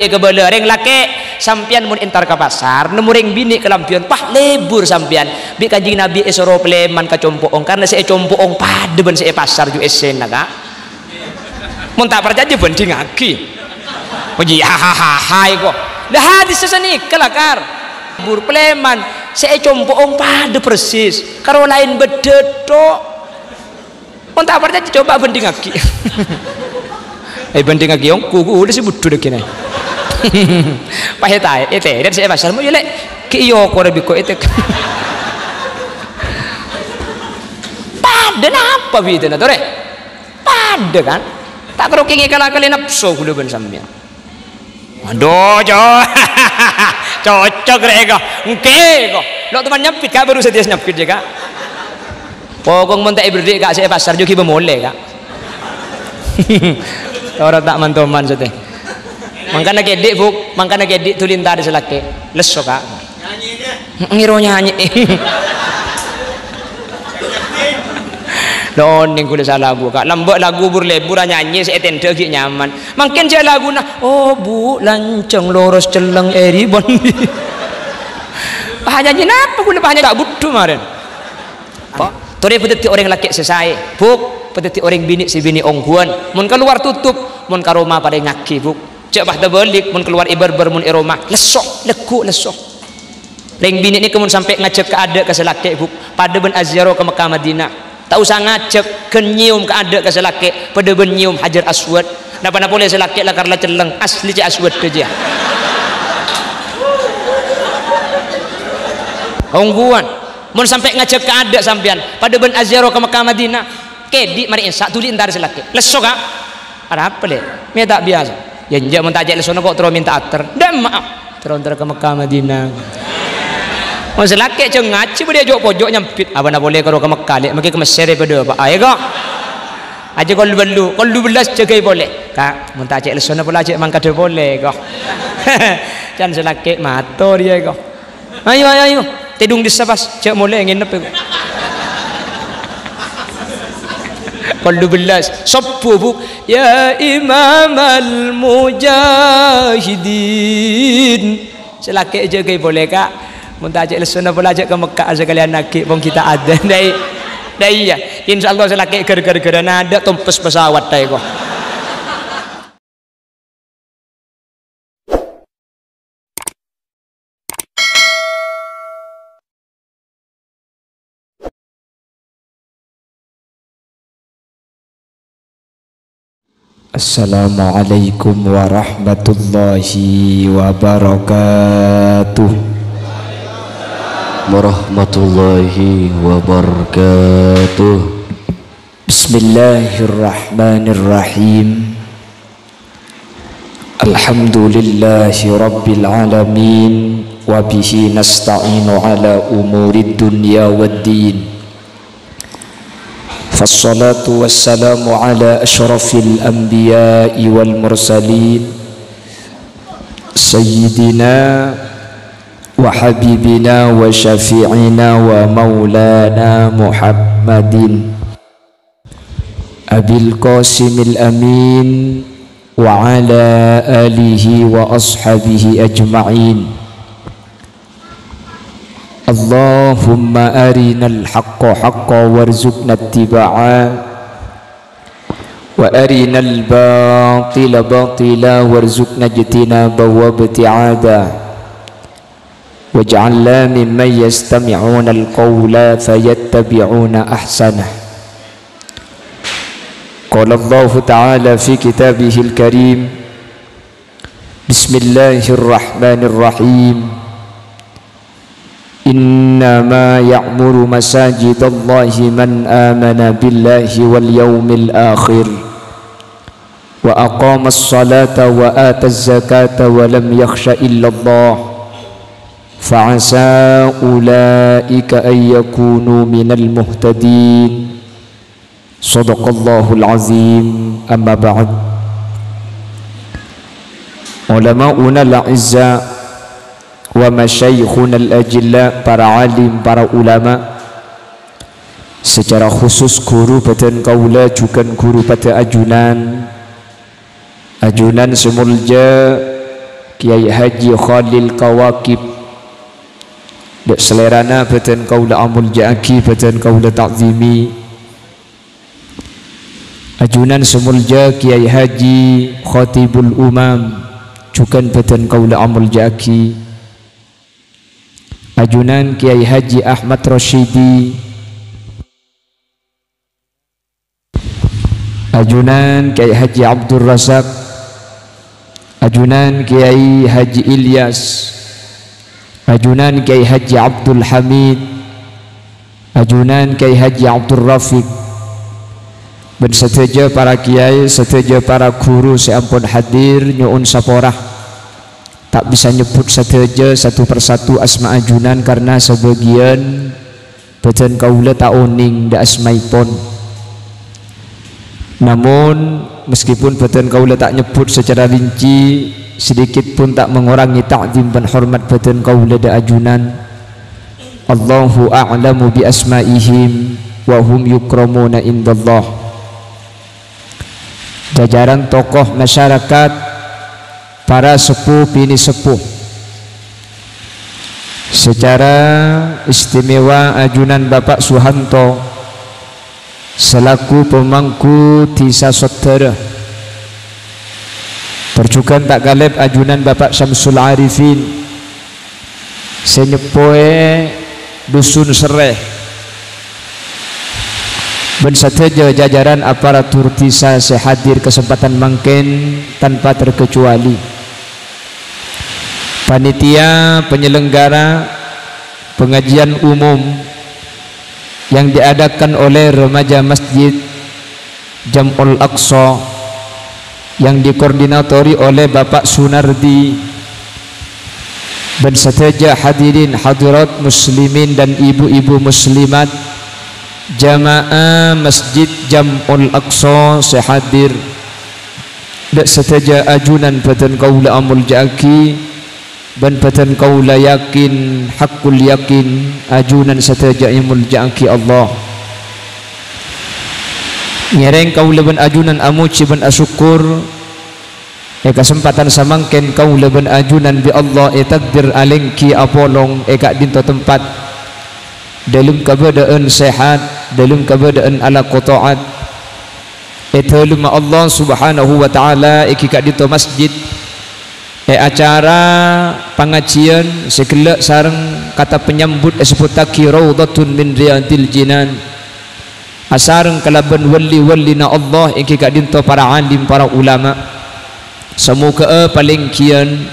kebala reng laki sampian mun entar ke pasar nemu reng bini ke lampion pah lebur sampian bi kanjing Nabi esoro pleman ka compoong karena saya compoong pada ben saya pasar ju esena ka mun tak percaya banding lagi puji hahaha kok dah hadis sesani kelakar bur pleman saya compoong pada persis karo lain bedetok mun tak percaya coba banding lagi banding lagi yang kuku udah sih butuh dek ini pahetai ete dan saya pasal mau yelek ke iyo ko rebi ko ete pada apa gitu na tore pada kan tak karo kingi kala kali nafsu kudu ben sampean aduh cocok rek engke kok lo teman nyepit kak baru setia nyepit ya kak pokong montek berdik kak saya pasar juga bemole kak orang tak mantoman sate mangkana kedik buk mangkana kedik tulintar selake leso kak ngiro nyanyi doning kuda salah lagu kak lambak lagu burlebur nyanyi seetende ki nyaman mungkin saya lagu nah oh bu lanceng loros celeng eri bondi nyanyi napa kuda hanya tak butuh kemarin tore pedeti orang laki sesai buk pedeti orang bini si bini ongguan mun keluar tutup mun ka rumah pada ngaki buk cek bah balik mun keluar ibar-bar mun iroma lesok lekuk lesok leng bini ni kemun sampai ngajak ke ada ke selake buk pada ben aziarah ke Mekah Madinah tak usah ngajak ke nyium ke ada ke selake pada ben nyium Hajar Aswad napa boleh selake lah karena celeng asli cek aswad aja ongguan mun sampai ngajak ke ada sampean pada ben aziarah ke Mekah Madinah kedi mari insa tuli entar selake lesok kak ada apa le me tak biasa ya njak mun tajak lesono kok terus minta ater dan maaf terus ke Mekah Madinah mun selake ceng ngaci dia jok pojok nyempit abana boleh karo ke Mekah lek mungkin ke Mesir pada apa ayo kok aja kalau belas jagai boleh kak mun tajak lesono pula ajak mangka boleh kok jan selake matur ya kok ayo tidung disabas cek mulai nginep kok kalau belas sopo buk ya imam al mujahidin selake jaga boleh kak muntah ajak lesuna pula ajak ke Mekah sekalian nakik pun kita ada dai ya insyaallah selake gara-gara nada tumpes pesawat dai kok Assalamualaikum warahmatullahi wabarakatuh. Warahmatullahi wabarakatuh. Bismillahirrahmanirrahim. Alhamdulillahi rabbil alamin wa bihi nasta'inu ala umurid dunya waddin. Fassalatu wassalamu ala ashrafil anbiya'i wal mursalin Sayyidina wa habibina wa syafi'ina wa maulana Muhammadin Abil Qasimil Amin wa ala alihi wa ashabihi ajma'in Allahumma arinal haqqa haqqa warzuqna ittiba'a wa arinal batila batila warzuqna ijtinaba wa ibti'ada waj'alna mimman yastami'una al-qawla fayattabi'una ahsanah. Qala Allah ta'ala fi kitabihil karim Bismillahirrahmanirrahim Innama ya'muru masajidallahi man amana billahi wal yawmil akhir wa aqama as-salata wa ata az-zakata wa lam yakhsha illa Allah fa'asa ulaika an yakunu minal muhtadin. Sadaqallahul azim. Amma ba'd. Ulama'una al-'izza wa masyayikhuna al-ajilla, para alim, para ulama, secara khusus guru badan kaula juga guru pada ajunan semulja Kiai Haji Khalil Kawakib dek selerana peten kaula amul ja'aki peten kaula ta'zimi ajunan semulja Kiai Haji Khatibul Umam cukan peten kaula amul ja'aki ajunan Kiai Haji Ahmad Rashidi ajunan Kiai Haji Abdul Razak ajunan Kiai Haji Ilyas ajunan Kiai Haji Abdul Hamid ajunan Kiai Haji Abdul Rafiq dan setuju para kiai setuju para guru seampun hadir nyuun saporah tak bisa nyebut setuju satu persatu asma ajunan karena sebagian beten kaula tak oning da asmaipun. Namun meskipun beten kaula tak nyebut secara rinci sedikit pun tak mengurangi ta'zim dan hormat beten kaula da ajunan. Allahu a'lamu bi asma'ihim wa hum yukramuna indallah. Jajaran tokoh masyarakat, para sepuh bini sepuh, secara istimewa ajunan Bapak Suhanto selaku pemangku Tisa Saudara, percukan tak galep ajunan Bapak Syamsul Arifin senyepoe dusun Sereh ben sateja jajaran aparatur Tisa sehadir kesempatan mangken tanpa terkecuali panitia penyelenggara pengajian umum yang diadakan oleh remaja Masjid Jam'ul Aqsa yang dikoordinatori oleh Bapak Sunardi dan sateja hadirin hadirat muslimin dan ibu-ibu muslimat jamaah Masjid Jam'ul Aqsa sehadir dan sateja ajunan beten kaula amul ja'aki dan beten kaula yakin hakul yakin ajunan sateja imul ja'aki Allah ngereng kaula ben ajunan amuci ben asyukur kesempatan samangken kaula ben ajunan bi Allah takdir alengki apolong kak dinto tempat dalam keadaan sehat dalam keadaan ala qataat etulum Allah subhanahu wa ta'ala kak dinto masjid acara pengajian sekelak sareng kata penyambut seputaki raudhatun min riyadil jinan asareng kalaban wali-walina Allah iki kak dinto para alim para ulama semoga paling kian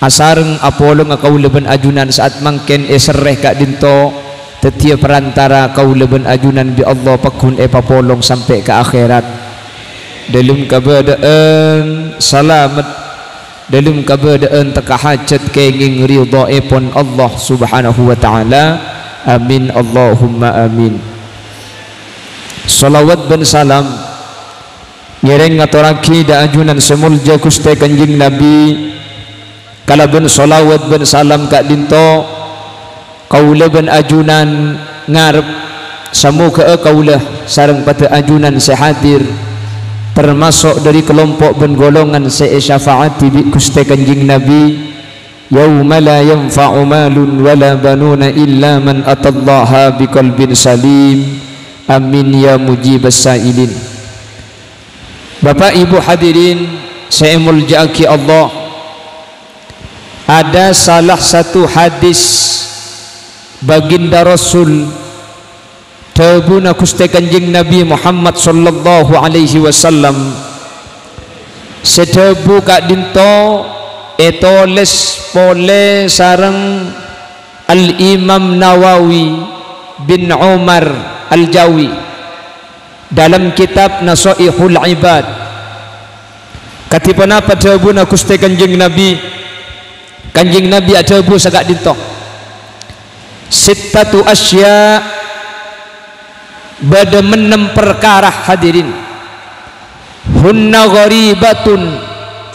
asareng apolong kaula ben ajunan saat mangken sereh kak dinto tetia perantara kaula ben ajunan bi Allah pakun papolong sampai ke akhirat dalam keadaan selamat dalam keadaan teka hajat kenging ridhae pun Allah subhanahu wa ta'ala amin Allahumma amin. Salawat dan salam ngereng ngaturaki da ajunan semulja Gusti Kanjeng Nabi kalaben salawat dan salam kak dinto kaula ben ajunan ngarep samuga kaula sareng pada ajunan sehadir termasuk dari kelompok ben golongan syafaati bi Gusti Kanjeng Nabi yauma la yanfa'u malun wala banuna illa man atallaha biqalbin salim amin ya mujibas sailin. Bapak Ibu hadirin saya muljaki Allah, ada salah satu hadis baginda Rasul tabuna Gusti Kanjeng Nabi Muhammad sallallahu alaihi wasallam sedabu kak dinto etoles pole sareng Al-Imam Nawawi bin Umar Al-Jawi dalam kitab Nasaihul Ibad katipana padabuna Gusti Kanjeng Nabi adabu sagak dinto sittatu asya bada menem perkara hadirin hunna gharibatun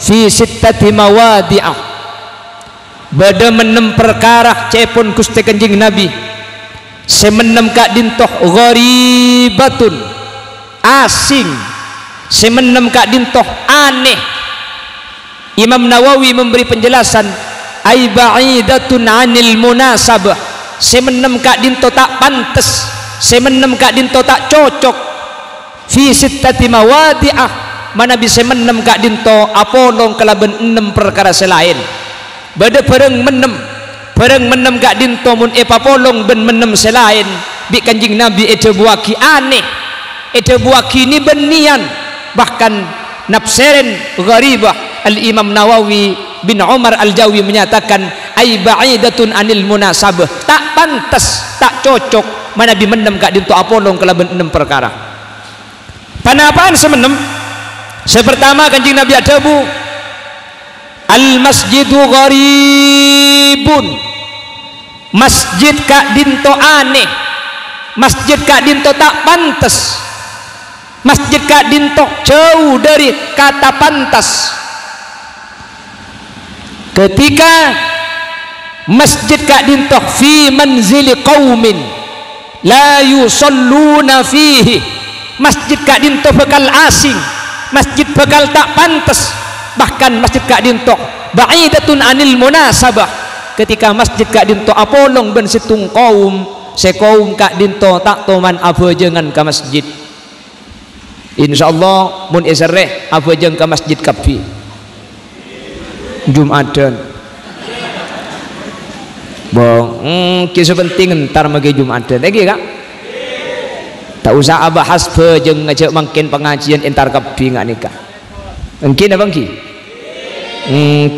fi sittati mawadi'ah bada menem perkara cepon Gusti Kanjeng Nabi semenem kak dintoh gharibatun asing semenem kak dintoh aneh Imam Nawawi memberi penjelasan ai ba'idatun 'anil munasabah, semenem kak dinto tak pantes, semenem kak dinto tak cocok fi sittati mawadi'ah, mana bisa menem kak dinto apolong kalaban 6 perkara selain bade pereng menem kak dinto mun epapolong ben menem selain bi kanjing Nabi ete buaki aneh, ete buaki ni benian, bahkan nafseren gharibah. Al-Imam Nawawi bin Umar Al-Jawi menyatakan ai ba'idatun 'anil munasabah, tak pantas, tak cocok mana bi menem kak dinto apolong kalaban 6 perkara. Panapaan semenem? Sepertama kanjing Nabi adabu al-masjidu gharibun, masjid kak dinto aneh, masjid kak dinto tak pantas, masjid kak dinto jauh dari kata pantas. Ketika masjid kak dinto fi manzili qaumin la yusalluna fihi, masjid kak dinto bekal asing, masjid bekal tak pantas, bahkan masjid kak dinto ba'idatun 'anil munasabah. Ketika masjid kak dinto apolong ben situng kaum, sekaum kak dinto tak toman abejengan ke masjid. Insyaallah mun isreh abejeng ke masjid kapi Jumatan bong kisah penting entar magi Jumatan lagi kak, tak usah bahas bejeng ngajak mungkin pengajian entar kapi ngak nikah mungkin apa mungkin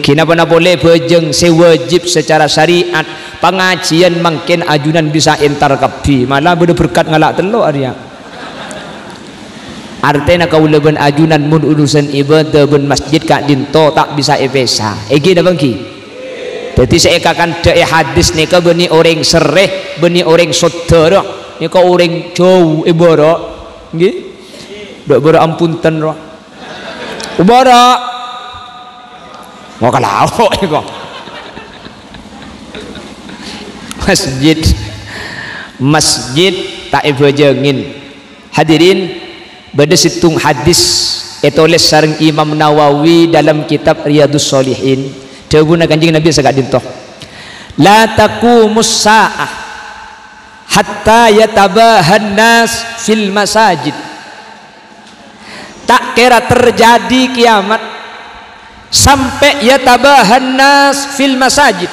kenapa boleh bejeng sewajib secara syariat pengajian mungkin ajunan bisa entar kapi malah beda berkat ngalak telok arya. Artinya kau leben ajunan mun urusan ibadah ben masjid kak dinto tak bisa epesa egi dah bangki. Jadi saya akan ada hadis ni ke beni orang sereh beni orang saudara ni kau orang jauh ibarat nggih dak berampunten ro ibarat mau kalau kok masjid tak ibajengin hadirin. Bada situng hadis etoles sareng Imam Nawawi dalam kitab Riyadhus Shalihin dawuh kanjeng Nabi sagak dintoh la taqumus saah hatta yatabahan nas fil masajid, tak kira terjadi kiamat sampai yatabahan nas fil masajid,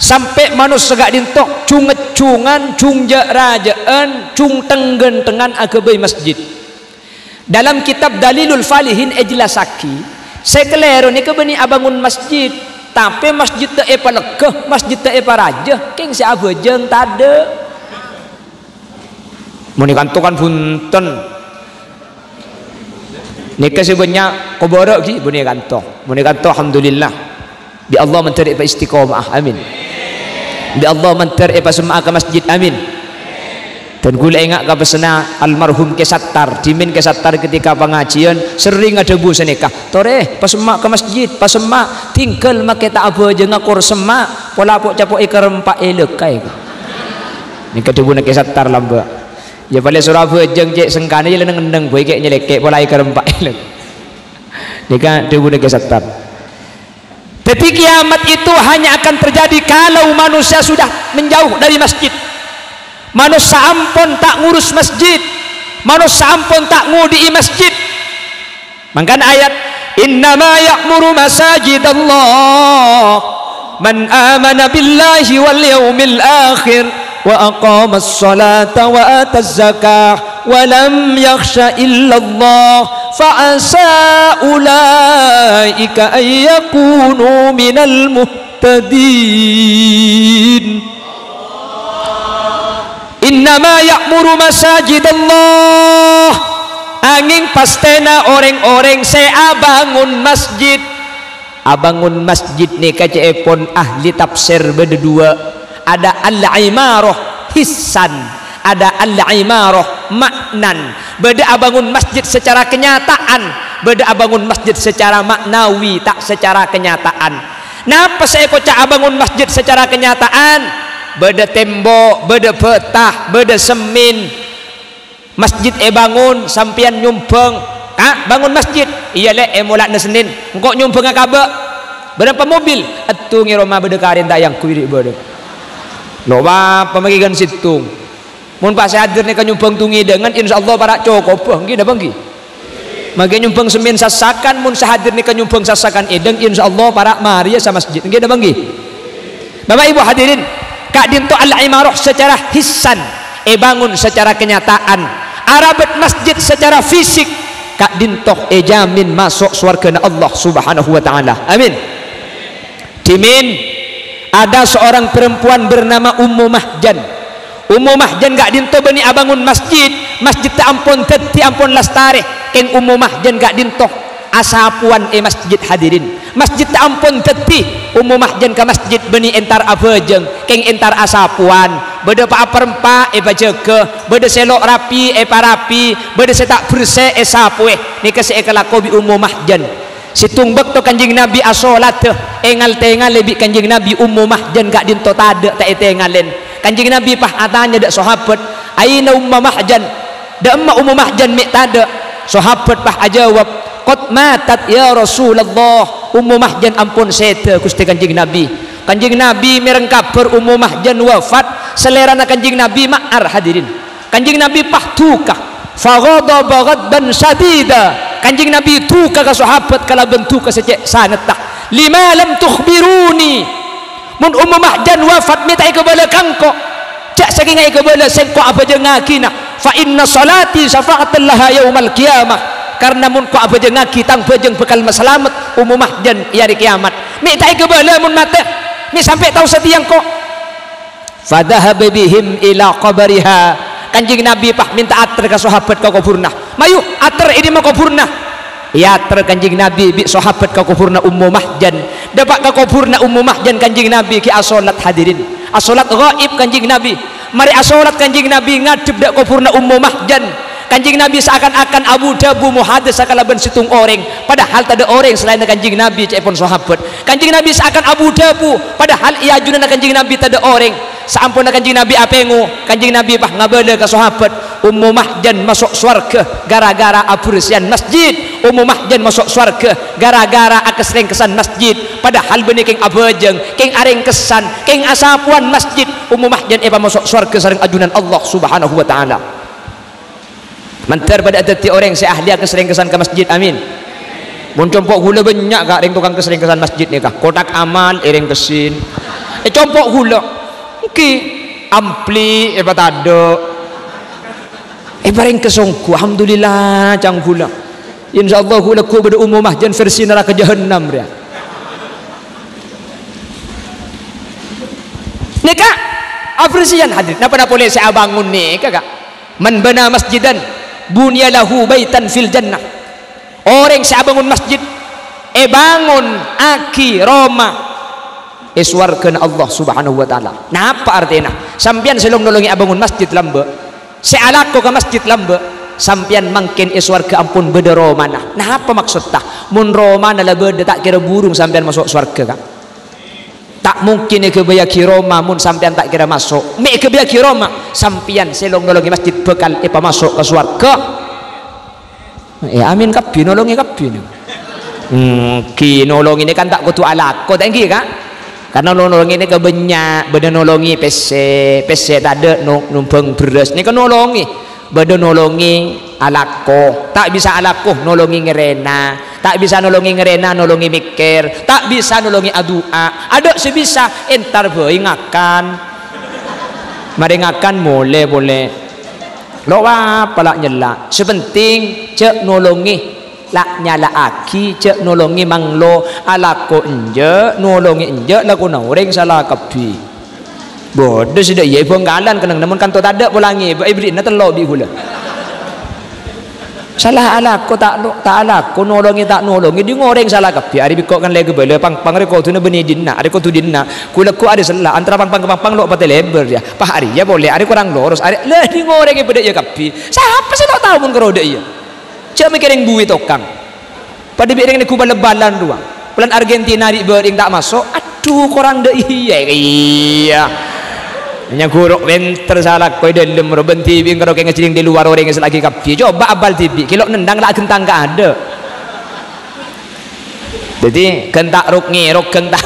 sampai manusia sagak dintoh cunget-cungan cungjak rajaan cung tenggen-tengan agabai masjid. Dalam kitab Dalilul Falihin ejlasaki sekelero ni kebeni abangun masjid tapi masjid tak epa lekeh, masjid tak epa raja king si abejeng tade muni kantukan punten nikah sebanyak koborok ki muni kanto alhamdulillah bi Allah menteri epa istiqomah amin, bi Allah menteri epa semua ke masjid amin. Dan gula ingat ke pesena almarhum Kesattar dimin Kesattar ketika pengajian sering ada bu senikah tore pasemak ke masjid pasemak tinggal make tak apa je ngakur semak pola pok capok ikar empat elek kai ni kata bu nak Kesattar lamba ya balik Surabaya jeng cek sengkana je leneng-leneng boy kek nyelekek pola ikar empat elek ni kan dia bu nak Kesattar. Tapi kiamat itu hanya akan terjadi kalau manusia sudah menjauh dari masjid. Manusia ampun tak ngurus masjid, manusia ampun tak ngudi masjid. Makanya ayat innama ya'muru masajid Allah man amana billahi wal yawmil akhir wa aqamas salata wa ataz zakah wa lam yakhsha illa Allah fa asa ulaika ay yakunu minal muhtadin. Innama ya'muru masajid Allah, angin pastena orang-orang saya bangun masjid. Abangun masjid ni kaca epon ahli tafsir berdua, ada al-imarah hissan, ada al-imarah maknan. Beda abangun masjid secara kenyataan, beda abangun masjid secara maknawi, tak secara kenyataan. Napa saya kocak abangun masjid secara kenyataan? Beda tembok, beda petah, beda semin. Masjid bangun sampian nyumpeng. Bangun masjid. Iya le mulak na Senin. Engkau nyumpeng kabeh. berapa mobil atungi Roma berdekarin tak yang kuirik berde lo apa magigan situng mun pas hadir ni kan nyumbang tungi dengan insyaallah para cokop nggih dah bangki magi nyumbang semen sasakan mun sahadir ni kan nyumbang sasakan edeng insyaallah para maria sa masjid nggih dah bangki Bapak Ibu hadirin kak dinto al-imarah secara hissan bangun secara kenyataan arabat masjid secara fisik kak dintoh jamin masuk surga Allah subhanahu wa ta'ala amin dimin ada seorang perempuan bernama Ummu Mahjan gak dinto bani abangun masjid tak ampun teti ampun lastare keng Ummu Mahjan gak dinto asapuan masjid hadirin masjid tak ampun teti Ummu Mahjan ke masjid bani entar abajeng keng entar asapuan beda pa perempa bajeke beda selok rapi parapi beda setak bersih sapue ni kese kelako bi Ummu Mahjan situng bekto kanjing Nabi asolat engal tengal lebih kanjing Nabi Ummu Mahjan gak dinto tade tak etengalen kanjing Nabi pah atanya dak sahabat aina Ummu Mahjan dak emma Ummu Mahjan mi tade sahabat pah ajawab qad matat ya Rasulullah Ummu Mahjan ampun sete Gusti kanjing Nabi mireng kabar Ummu Mahjan wafat selerana kanjing Nabi ma'ar hadirin kanjing Nabi pah tuka faghadaba ghadban sadida kanjing Nabi tuka ka sahabat kala bentuk ka secek sanetah lima lam tukhbiruni mun Ummu Mahjan wafat minta ikebala kangko cak saking ikebala sengko apa jengakina fa inna salati syafa'atan laha yaumal qiyamah karena mun ko apa jengaki tang bejeng bekal masalamat Ummu Mahjan hari kiamat minta ikebala mun mate mi sampai tahu setiang kok fadhahaba bihim ila qabriha kanjing Nabi pah minta ater ke sahabat ka kuburna mayu ater ini mah kuburna ya ater kanjing Nabi bi sahabat ka kuburna Ummu Mahjan dapat ka kuburna Ummu Mahjan kanjing Nabi ki asolat hadirin asolat ghaib kanjing Nabi mari asolat kanjing Nabi ngadep dak kuburna Ummu Mahjan kanjing Nabi seakan-akan Abu Dabu muhadis sakalaban situng orang padahal tak ada orang selain kanjing Nabi cepon sahabat kanjing Nabi seakan Abu Dabu padahal ia ajunan kanjing Nabi tak ada orang sampun kanjing Nabi apengu kanjing Nabi pah ngabala ke sahabat Ummu Mahjan masuk surga gara-gara abursian masjid Ummu Mahjan masuk surga gara-gara akesreng kesan masjid padahal benih keng abajeng keng areng kesan keng asapuan masjid Ummu Mahjan masuk surga sareng ajunan Allah subhanahu wa ta'ala mantar pada adati orang saya ahli kesering kesan ke masjid amin mun compok gula banyak kak ring tukang kesering kesan masjid ni kah kotak amal ring kesin compok gula oke ampli patado bareng kesongku alhamdulillah cang gula insyaallah gula ku pada Ummu Mahjan versi neraka jahannam dia ni kak apresian hadir napa boleh saya bangun ni kak man bana masjidan bunyalahu baitan fil jannah orang saya bangun masjid bangun aki Roma iswarkan Allah subhanahu wa ta'ala nah apa artinya sampian selong nolongi bangun masjid lambe sealako ke masjid lambe sampian mangkin iswarga ampun beda Roma nah apa maksudnya mun Roma nala beda tak kira burung sampian masuk swarga kak tak mungkin kebaya Roma mun sampean tak kira masuk me kebaya Roma sampean selong nolongi masjid bekal masuk ke surga amin kabeh nolongi kabeh ki nolongi ini kan tak kutu alako tak nggih kak karena nolongi ini kebanyak beda nolongi PC tak ada numpang beras ni kan nolongi beda nolongi alako tak bisa alako nolongi ngerena tak bisa nolongi ngerena nolongi mikir tak bisa nolongi adua ada sebisa entar boy ngakan mari ngakan boleh lo apa lah nyela sepenting cek nolongi lak nyala aki cek nolongi manglo alako enje nolongi enje laku orang salah kapi bodoh sudah iya bongkalan kenang namun kanto tak ada pulangi ibrit na telo bi gula salah alako tak alako nolongi tak nolongi di ngoreng salah kapi ari bikok kan lagi bele pang reko tu na beni dinna ari ko tu dinna kula ko ada salah antara pang lo pate lebar ya pah ari ya boleh ari kurang lurus ari leh di ngoreng bede ya kapi siapa sih tak tahu mun kerode iya cak mikiring buwi tokang pada biring ni kubal lebalan dua pelan Argentina di bering tak masuk aduh korang de iya nya guruk winter salah koy dalam roben TV karo keng ngeciling di luar orang selagi kapi coba abal TV kilok nendang lah gentang ka ada Jadi kentak ruk ngiruk kentak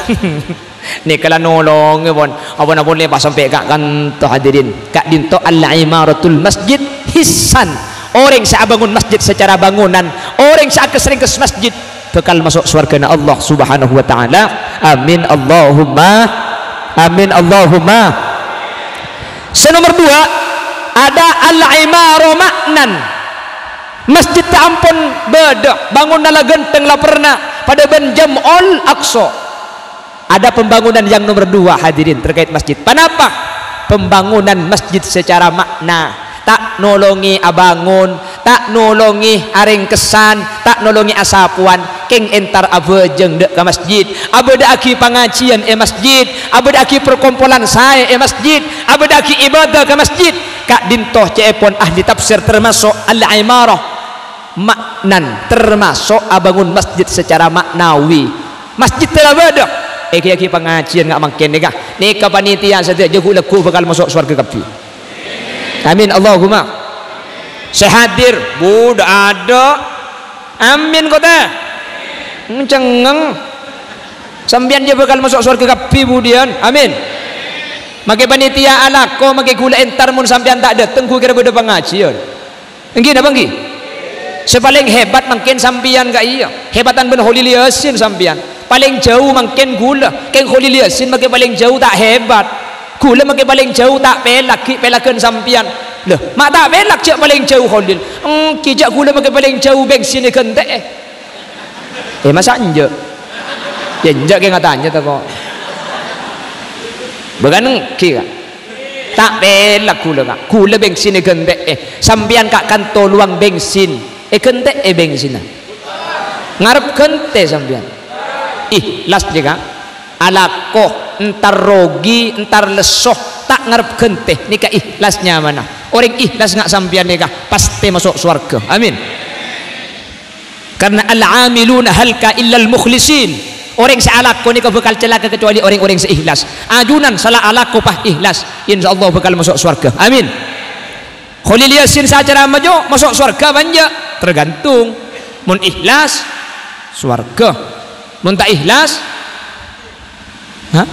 ni kala nolong pun apa boleh pas sampai kak kan tu hadirin kak dinto al-imaratul masjid hissan orang yang bangun masjid secara bangunan orang yang sering ke masjid bakal masuk surga na Allah subhanahu wa ta'ala amin Allahumma amin Allahumma. Senomor 2 ada al-imaru maknan masjid tak ampun beda bangun nala genteng lah pernah pada benjam al-aqsa. Ada pembangunan yang nomor 2 hadirin terkait masjid. Kenapa? Pembangunan masjid secara makna tak nolongi abangun, tak nolongi aring kesan, tak nolongi asapuan keng entar abejeng dek ke masjid abeda aki pengajian masjid abeda aki perkumpulan saya masjid abeda aki ibadah ke masjid kak dintoh cepon ahli tafsir termasuk al-imarah maknan termasuk abangun masjid secara maknawi masjid telah beda aki pengajian nggak makin ni ke panitia saja jago leku bakal masuk surga kapi amin Allahumma. Saya hadir budak ada amin kota cengeng sambian dia bakal masuk surga kapi budian amin. Makai panitia alako makai gula entar mun sambian tak dateng ku kira beda pengajian enggi dah banggi sepaling hebat makin sambian gak iya hebatan ben Holil Yasin sambian paling jauh makin gula keng Holil Yasin makai paling jauh tak hebat gula makai paling jauh tak pelakan sampian loh mak tak pelak cak paling jauh Holil kijak gula makai paling jauh bensin ni kentek masa anje ya anje ke ngatanya tak kok bukan kira tak pelak gula bensin ni kentek sampian kak kanto luang bensin kentek bensin ngarep kentek sampian ikhlas juga alako entar rogi entar lesoh tak ngarep kenteh nikah ikhlasnya mana orang ikhlas nggak sampian nikah pasti masuk surga amin karena al-amiluna halka illal mukhlisin orang sealako nikah bakal celaka kecuali orang-orang seikhlas ajunan salah alako pah ikhlas insyaallah bakal masuk surga amin. Holil Yasin secara maju masuk surga banyak tergantung mun ikhlas surga mun tak ikhlas hah?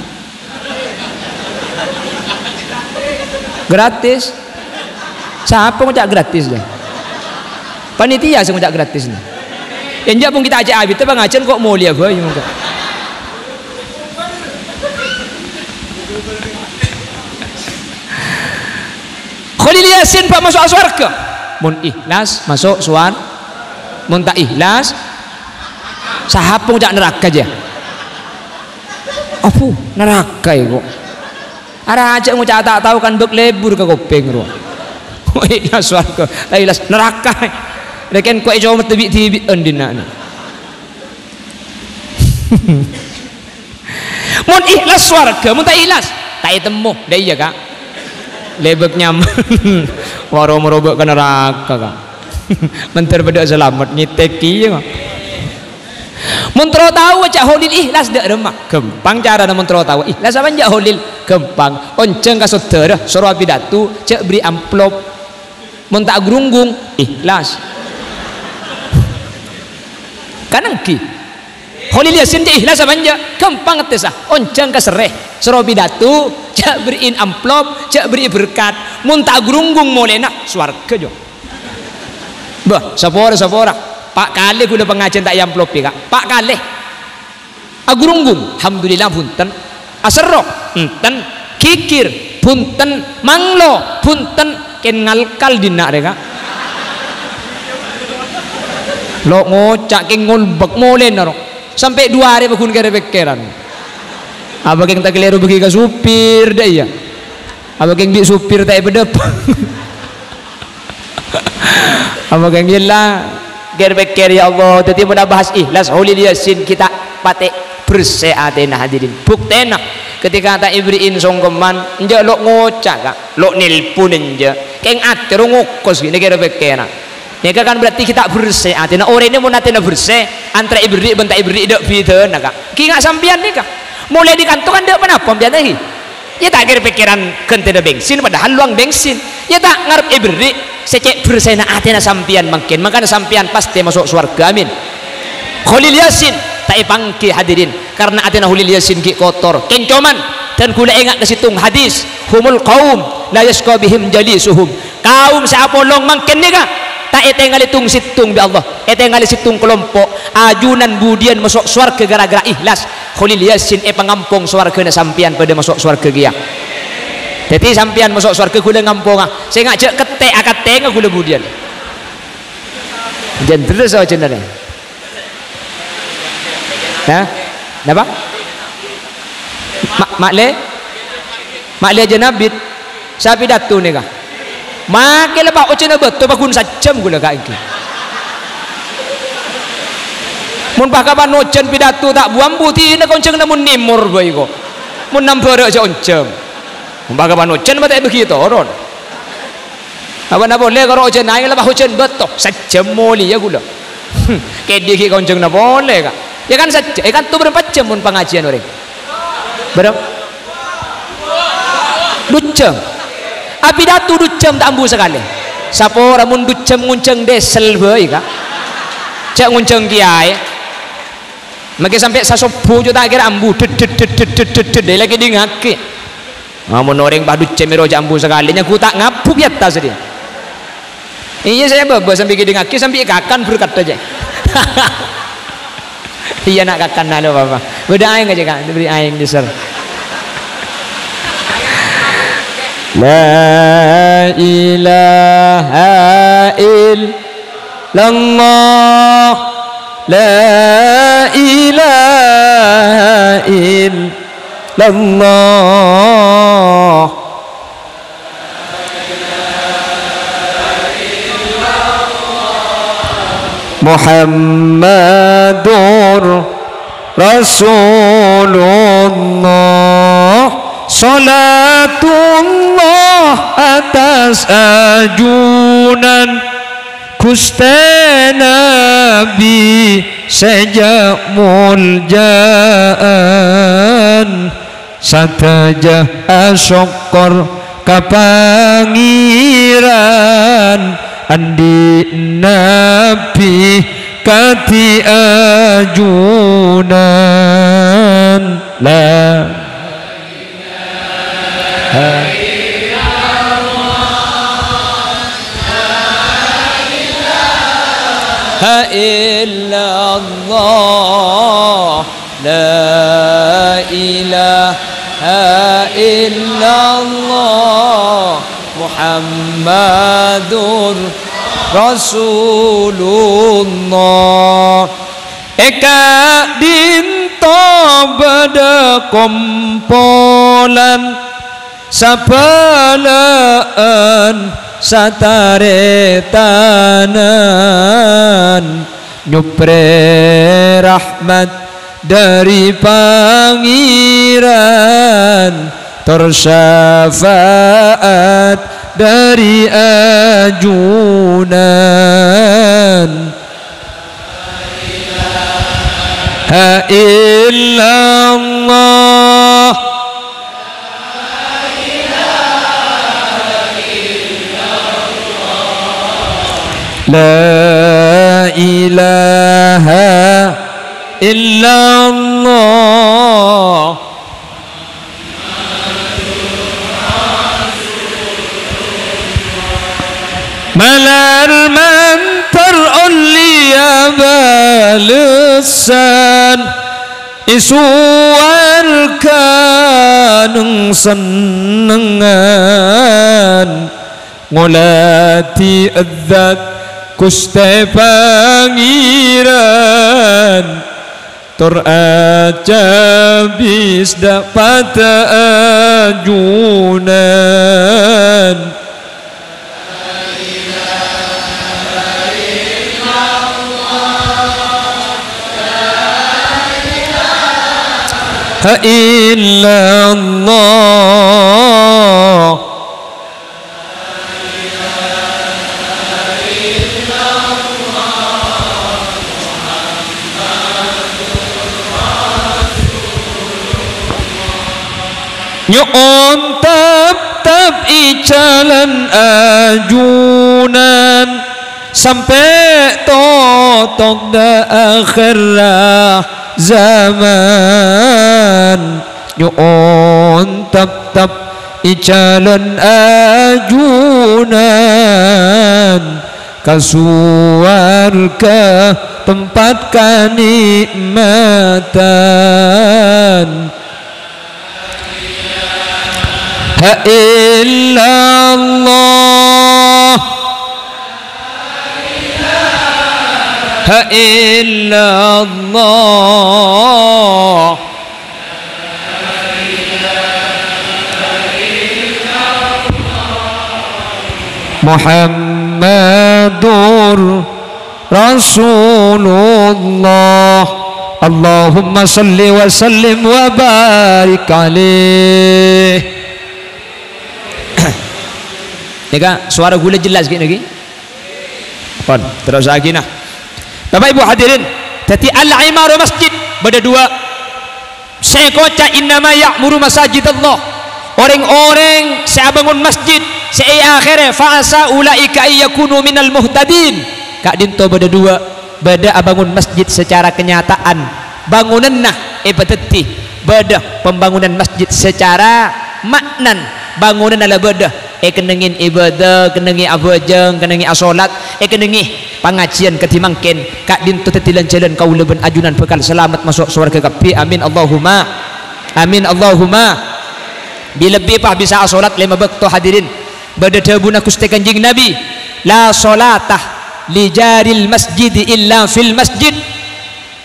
Gratis siapa ngajak gratis dah panitia sih ngajak gratis nih yang pun kita ajak abis itu pengajian kok mulia boy Holil Yasin pak masuk surga mun ikhlas masuk surga mun tak ikhlas siapa ngajak neraka aja apa neraka ya kok ada aja ngucap tak tahu kan bek lebur ke kopeng ro ikhlas surga ikhlas neraka reken kok ijo tebik-tebik endina ni mun ikhlas surga mun tak ikhlas tak temu dah iya kak lebek nyaman waro merobek ke neraka kak mentar beda selamat nyiteki ya kak Muntro tahu cak Holil ikhlas dak remak gempang cara na muntro tahu ikhlas apa cak Holil gempang onceng ka saudara suruh pidato cak beri amplop mun tak grunggung ikhlas kanang ki Holil Yasin cak ikhlas apa cak gempang ngetesah onceng ka sereh suruh pidato cak beriin amplop cak beri berkat mun tak grunggung molena swarga jo bah sapora Pak Kalih gula pengajian tak amplop ya kak Pak Kalih agurunggung alhamdulillah punten aserok punten kikir punten manglo punten ken ngalkal dina reka lo ngocak ken ngolbek molen naro sampai 2 hari bakun kere bekeran apa keng tak keliru bagi ke supir dah ya apa keng bi supir tak bedep apa keng gila ger-beker ya Allah tadi mudah bahas ikhlas Holil Yasin kita patek bersih atena hadirin buktena ketika tak ibriin songkeman nje lo ngocak kak lo nilpun nje keng atur ngokos gini ger-beker ya kan berarti kita bersih atena orang ini mau natena bersih antara ibri bentak ibri dek bida kak ki nggak sampian nih kak mulai di kantongan dek kenapa biar lagi ya tak ger-bekeran kentena bensin padahal luang bensin ya tak ngarep ibri secek bersena atena sampian makin makanya sampian pasti masuk surga amin. Holil Yasin tak ipangki hadirin karena atina hulil yasin ki kotor kencoman dan kula ingat ke situng hadis humul qaum la yasqa bihim jalisuhum kaum seapolong mangken nika tak etengali tung situng bi Allah etengali situng kelompok ajunan budian masuk surga gara-gara ikhlas hulil yasin pangampung surga na sampian pada masuk surga dia jadi sampian masuk surga kula ngampung saya ngajak ketek akad tengah kula budian jangan terus aja nih nah napa makle aja nabit sapi datu nih kah makin lepas ucapnya betul pakun sajam gula kak ini mun pakaban ucan pidatu tak buang putih nak onceng namun nimur boy ko mun nampur aja oncem mun pakaban ucan batai begitu orang apa nak boleh kalau ucan naik lepas ucan betul sajam moli ya gula kedi ki onceng nak boleh kak ya kan saja kan tu berapa jam mun pengajian orang berapa 2 jam api datu 2 jam tak ambu sekali sapo ramun 2 jam ngunceng desel boy kak cak ngunceng kiai maka sampai sasopo juga tak kira ambu dia lagi di ngaki namun orang bah 2 jam meroja ambu sekali aku tak ngapuk ya tas dia iya saya bebas sampai di ngaki sampai kakan berkat aja iya nak kakan nalo papa beda aing aja kak beri aing diser la ilaha illallah la ilaha illallah Muhammadur Rasulullah salatullah atas ajunan Gusti Nabi sejak muljaan satajah asyokor kapangiran andi Nabi kati ajunan la illallah la ilaha illallah Muhammadur Rasulullah eka dinto bada kompolan sapalaan sataretanan nyupre rahmat dari pangeran tersyafaat dari ajunan la illallah la ilaha illallah malar mantar ulia balesan isual kaneng senengan ngolati adzat Gusti Pangeran tur ajabis dapat ajunan illallah nyoon tap icalan ajunan sampai totok da akhirah zaman nyuon tap icalan ajunan kasuarga tempat kenikmatan ha illallah ha illallah Muhammadur Rasulullah Allahumma salli wa sallim wa barik alaih. Nika suara gula jelas gini lagi. Kon terus lagi nah. Bapak Ibu hadirin, tadi al-imaru masjid beda dua. Saya kota innama ya'muru masajid Allah. Orang-orang saya bangun masjid, saya akhirnya fa'asa ulaika ayyakunu minal muhtadin. Kak dinto beda dua, beda bangun masjid secara kenyataan. Bangunan nah ibadati, beda pembangunan masjid secara maknan. Bangunan adalah beda. Kenengin ibadah, kenengi abajang, kenengi asolat, kenengi pengajian ketimangkin. Kak dinto tetilan jalan kau leben ajunan bekal selamat masuk surga kapi. Amin Allahumma. Amin Allahumma. Bila bepah bisa asolat 5 waktu hadirin. Berdebuna kusti kanjing Nabi. La solatah li jaril masjid illa fil masjid.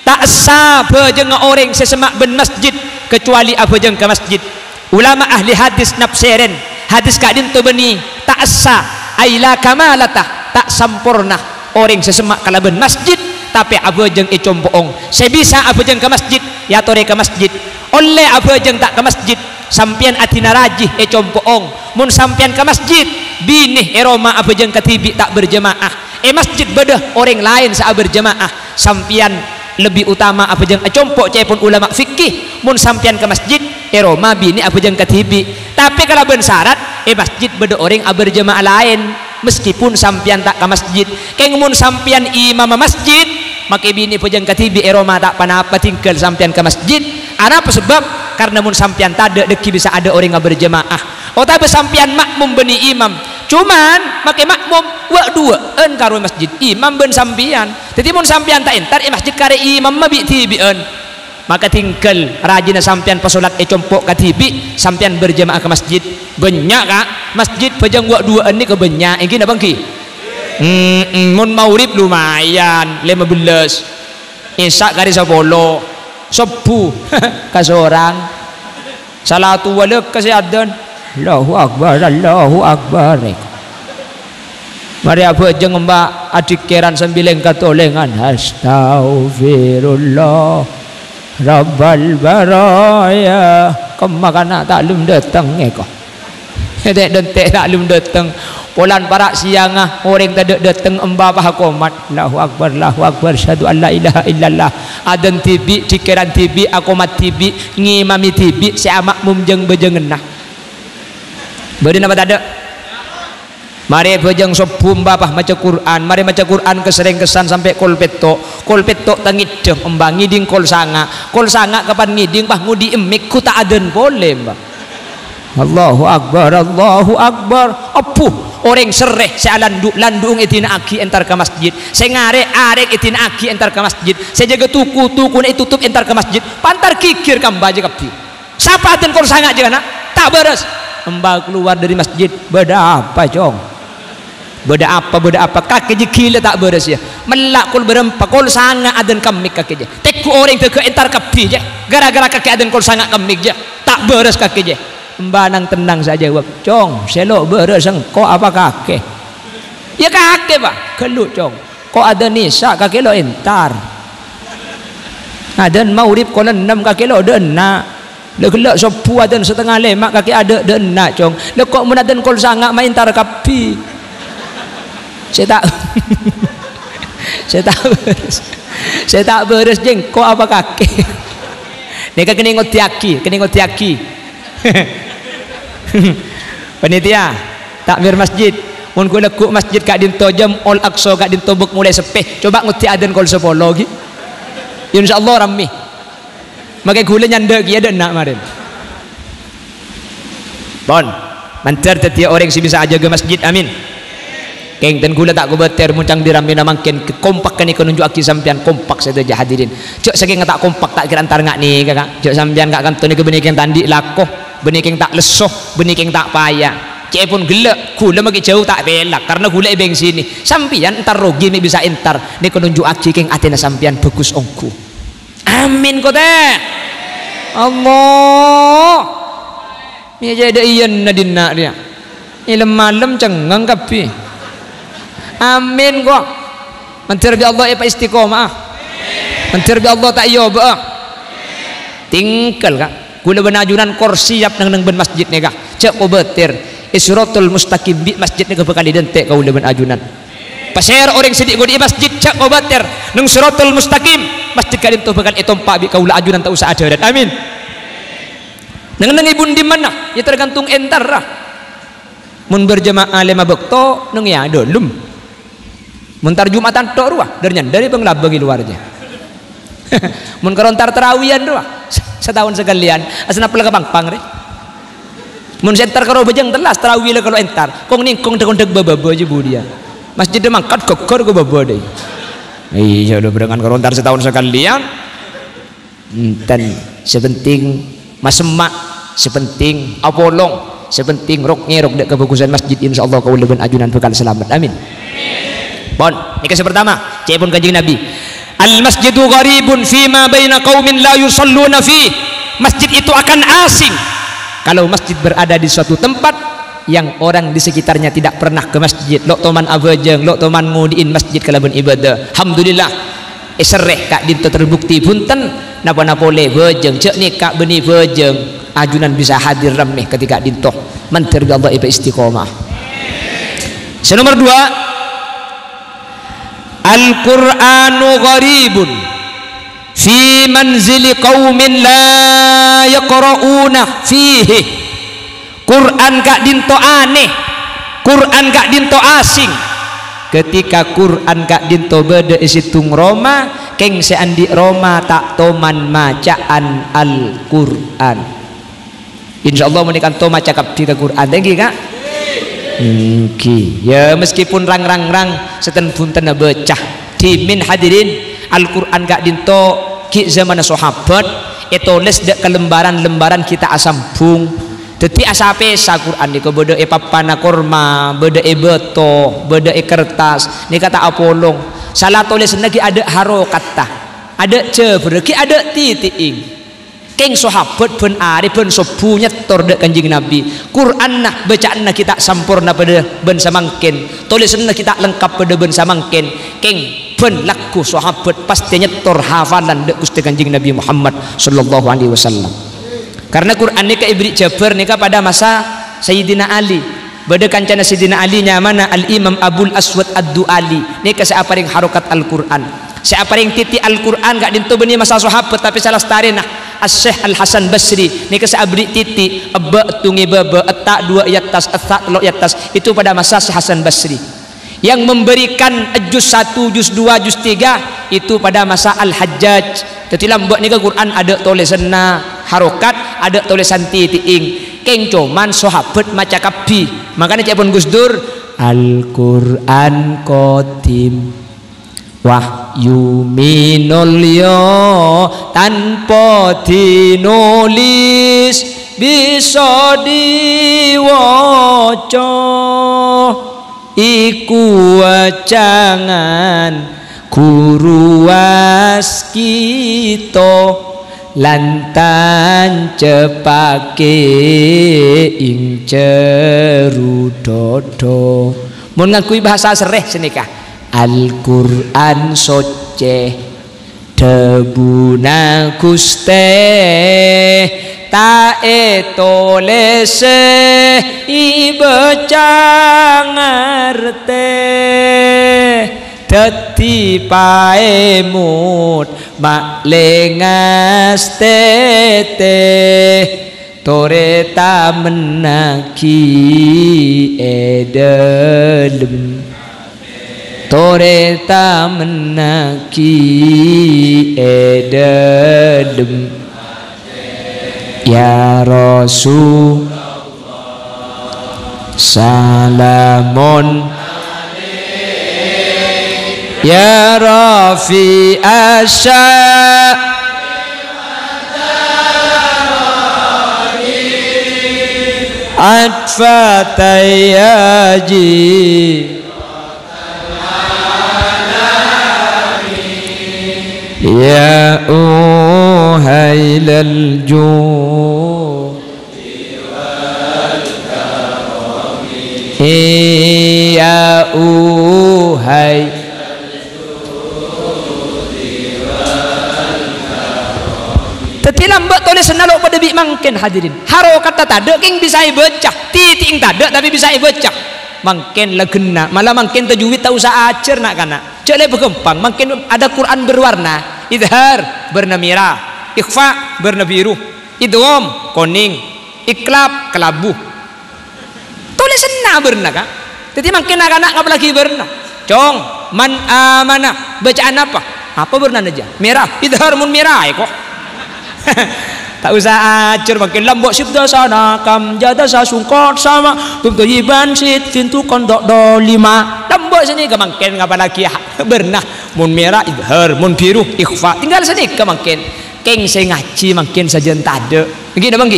Tak sah bejeng orang sesemak ben masjid kecuali abajang ke masjid. Ulama ahli hadis nafsirin hadis kadin tu beni tak sah aila kamalatah tak sempurna orang sesemak kalaban masjid tapi abajang icompoong sebisa abajang ke masjid ya tore ke masjid oleh abajang tak ke masjid sampian atina rajih compoong mun sampian ke masjid binih eroma abajang katibi tak berjemaah masjid bedah orang lain sa berjemaah sampian lebih utama abajang compok cepon ulama fikih mun sampian ke masjid eroma bini abajang katibi tapi kalau ben syarat masjid beda orang berjemaah lain meskipun sampian tak ke masjid keng mun sampian imam masjid maka bini abajang katibi eroma tak panapa tinggal sampian ke masjid apa sebab karena mun sampian tak ada deki bisa ada orang berjemaah tapi sampian makmum beni imam cuman make makmum wa dua en karo masjid imam ben sampian jadi mun sampian tak entar masjid kare imam mabi tibien maka tinggal rajina sampian pasolat compok katibi sampian berjemaah ke masjid banyak kak masjid pejang wa dua ni ke banyak ini apa ki mun maurib lumayan 15 isya kari 10 sebu kasorang salatu walak kasih Allahu Akbar Allahu Akbar. Mari apa jeng mbak adik keran sembilan katolengan astaghfirullah Rabbal baraya kemakana taklum datang kok dek dentek taklum datang polan parak siangah orang tak datang embah pah komat Allahu Akbar syahadu an la ilaha illallah adan tibi dikeran tibi akomat tibi ngimami tibi si makmum jeng bejengenah beri nama tak ada mari bejang sobum bapah maca Quran mari maca Quran kesering kesan sampai kolpetok tangideng embang ngiding kol sanga kapan ngiding pah ngudi emik ku tak aden boleh mbak Allahu Akbar apuh orang sereh saya landung itina aki entar ke masjid saya arek itina aki entar ke masjid saya jaga tuku na tutup entar ke masjid pantar kikir kambah aja kapi siapa aden kol sanga aja nak tak beres mbak keluar dari masjid beda apa cong beda apa kaki je gila tak beres ya melak kul berempat kul sanga adan kamik kaki je teku orang ke entar kapi je gara-gara kaki adan kul sanga kamik je tak beres kaki je mbak nang tenang saja wak cong selok beres engkau apa kaki ya kaki pak kelut cong kok ada nisa kaki lo entar adan maurib kau 6 kaki lo dena legelak sopu adan setengah lemak kaki ada dan nak cong lekok menadan kol sangak main tar kapi saya tak beres jeng kok apa kaki neka kena ngot tiaki panitia takmir masjid mun ku lekuk masjid kak dinto jam all aqsa kak dinto bek mulai sepeh coba nguti adan kol 10 lagi insyaallah rami Makai gula nyanda kia ada nak marin. Bon, mantar tiap orang si bisa aja ke masjid, amin. Keng dan gula tak kubeter muncang diramina mangkin kompak kan ikon nunjuk aki sampian kompak saya tu hadirin. Cok saking tak kompak tak kira antar ngak ni kakak. Cok sampian kak kantun ni ke benih keng tandi lakoh, benih keng tak lesoh, benih keng tak payah. Cek pun gelak, gula magi jauh tak belak karena gula ebeng sini. Sampian entar rogi mi bisa entar ni kon nunjuk aki keng atena sampian bagus ongku. Amin kau teh. Allah. Ni jadi iyan nadina dia. Ilmu malam cengang kapi. Amin kok. Mentir bi Allah apa istiqomah. Mentir bi Allah tak yoba. Tinggal kak. Gula benajunan kursi siap nang ben masjid ni kak. Cek ko betir. Isratul mustaqim bi masjid ni kebekali dentek kau gula benajunan. Pasir orang sidik gudi masjid cek ko betir. Nang siratul mustaqim masjid kadin tu bekal etompa bi kau ajunan tak usah ada. Amin. Nang ibun di mana? Ya tergantung entar lah. Mun berjamaah lima bekto nang ya dolum. Muntar Jumatan tok ruah dari pengelab bagi luarnya. Mun karontar terawihan ruah setahun sekalian asna pela pang re. Mun sentar karo bejeng telas terawih le kalau entar. Kong ningkong deg bababa je bu dia. Masjid de mangkat kokor go baba deui. Iya udah berengan karontar setahun sekalian. Dan sepenting masemak sepenting apolong sepenting rok ngerok dek kebagusan masjid insyaallah kau leben ajunan bekal selamat amin. Bon, ini kisah pertama cek pun kanjeng Nabi al masjidu gharibun fima baina qaumin la yusalluna fi. Masjid itu akan asing kalau masjid berada di suatu tempat yang orang di sekitarnya tidak pernah ke masjid. Lok toman abajeng lok toman ngudiin masjid kalaban ibadah. Alhamdulillah sereh kak dinto terbukti punten napa-napa le bejeng cek ni kak beni bejeng ajunan bisa hadir rameh ketika dinto mentir bi Allah iba istiqomah. Nomor 2 Al-Qur'anu gharibun fi manzili qaumin la yaqra'una fihi. Quran kak dinto aneh, Quran kak dinto asing. Ketika Quran kak dinto beda isitung Roma keng seandi Roma tak toman macaan Al-Quran. Insyaallah menikah to maca kapti Quran thank you kak. Ya meskipun rang seten punten becah dimin hadirin Al-Quran kak dinto ki zaman sahabat etoles dek kelembaran kita asambung. Teti asape sa Quran ni ko beda e papana korma, beda e beto, beda e kertas, ni kata apolong. Salah tulis lagi ada harokat ta. Ada ceber, ki ada titiing. Keng sahabat ben ari ben sobu nyetor dek Kanjeng Nabi. Quran nah bacaanna kita sampurna pada ben samangken. Tulisanna kita lengkap pada ben samangken. Keng ben laku sahabat pasti nyetor hafalan dek Gusti Kanjeng Nabi Muhammad sallallahu alaihi wasallam. Karena Quran ni ka ibri jabar ni ka pada masa Sayyidina Ali. Bada kancana Sayyidina Ali nyamana Al-Imam Abul Aswad Ad-Duali. Ni ka sa aparing harokat Al-Quran. Sa aparing titi Al-Quran gak dinto beni masa sahabat tapi salah starina As-Syekh Al-Hasan Basri. Ni ka sa abri titi abba tungi baba atta dua yatas atta lo yatas itu pada masa Syekh Hasan Basri. Yang memberikan juz 1, juz 2, juz 3 itu pada masa Al-Hajjaj. Tetilah buat ni ke Quran ada tulisan harokat, ada tulisan titiing. Keng cuman sahabat maca kapi. Makanya cek pun Gus Dur Al-Quran qadim wahyu minul yo tanpa dinulis bisa diwaca iku wajangan guru waskita lantan cepake ing jeru dodo. Mun ngakui bahasa sereh senikah Al-Quran soce debuna Guste tae tolese ibaca ngarte dadi paemut maklengas tete toreta menaki edelem toreta menaki edelem ya Rasul salamun ya Rafi asya atfatayaji ya uhailal ya uhai teti lambat tulis senalok pada bik mangkin hadirin haro kata tada king bisa baca titik tada tapi bisa baca mangkin legena malah mangkin tajwid tak usah acer nak kana cek le berkembang mangkin ada Quran berwarna idhar berna merah ikhfa berna biru idgham kuning iklab kelabu tulis senang berna kak jadi mangkin anak-anak ngapa lagi berna cong man amanah bacaan apa berna aja merah idhar mun merah kok tak usah acer makin lambok sibda sana kam jada sa sungkot sama tum toyiban sit fintu kondok do lima lambok sini ke makin ngapa lagi bernah mun merah idhar mun biru ikhfa tinggal sini ke makin keng saya ngaji makin saja tade begini bang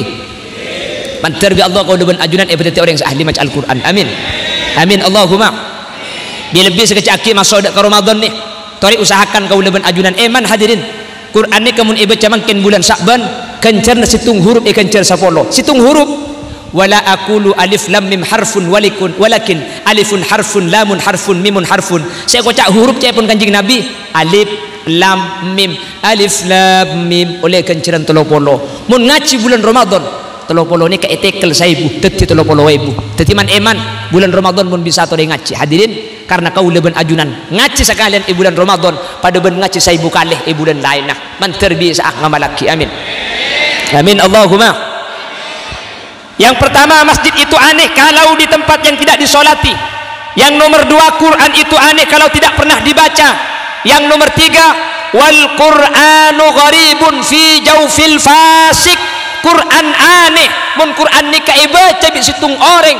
mantar bi Allah kau depan ajunan berarti orang yang ahli baca Al-Quran amin amin Allahumma bila lebih sekecaki masuk ke Ramadan nih tori usahakan kau depan ajunan eman hadirin Quran ni kamun ibaca makin bulan Sya'ban kencerna situng huruf kencer sapolo situng huruf wala aqulu alif lam mim harfun walakin alifun harfun lamun harfun mimun harfun saya kocak huruf cai pun kanjing Nabi alif lam mim alif lam mim oleh kenceran 30 mun ngaji bulan Ramadan 30 ni ka etekel 1000 teti 30.000 teti man eman bulan Ramadan mun bisa to ngaji hadirin karena kau leben ajunan ngaji sekalian bulan Ramadan pada ben ngaji 1000 kali bulan lain nah man terbiasa ngamalaki amin amin Allahumma yang pertama masjid itu aneh kalau di tempat yang tidak disolati yang nomor 2 Quran itu aneh kalau tidak pernah dibaca yang nomor 3 wal Qur'anu gharibun fi jawfil fasik Quran aneh mun Quran ni kai baca bi situng orang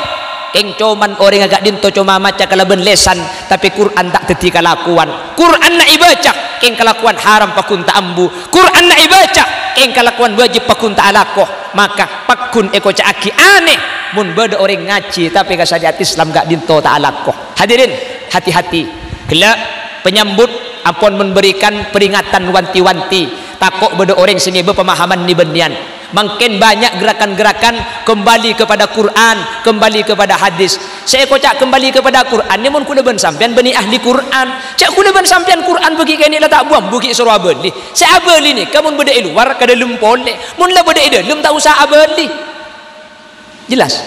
keng coman orang agak dinto cuma maca kalaban lesan tapi Quran tak teti kalakuan Quran nak ibaca keng kelakuan haram pakun tak ambu Quran nak ibaca keng kelakuan wajib pakun tak alakoh maka pakun eko caaki aneh mun beda orang ngaji tapi kasadiat Islam gak dinto tak alakoh hadirin hati-hati gelak penyambut ampun memberikan peringatan wanti-wanti takut beda orang sini berpemahaman ni benian makin banyak gerakan-gerakan kembali kepada Quran kembali kepada hadis saya kocak kembali kepada Quran ni mun kula ben sampean bani ahli Quran cak kula ben sampean Quran bagi kene lah tak buang bagi suruh abeli saya abeli ni kamun beda luar ka dalam pole mun la beda dalam tak usah abeli jelas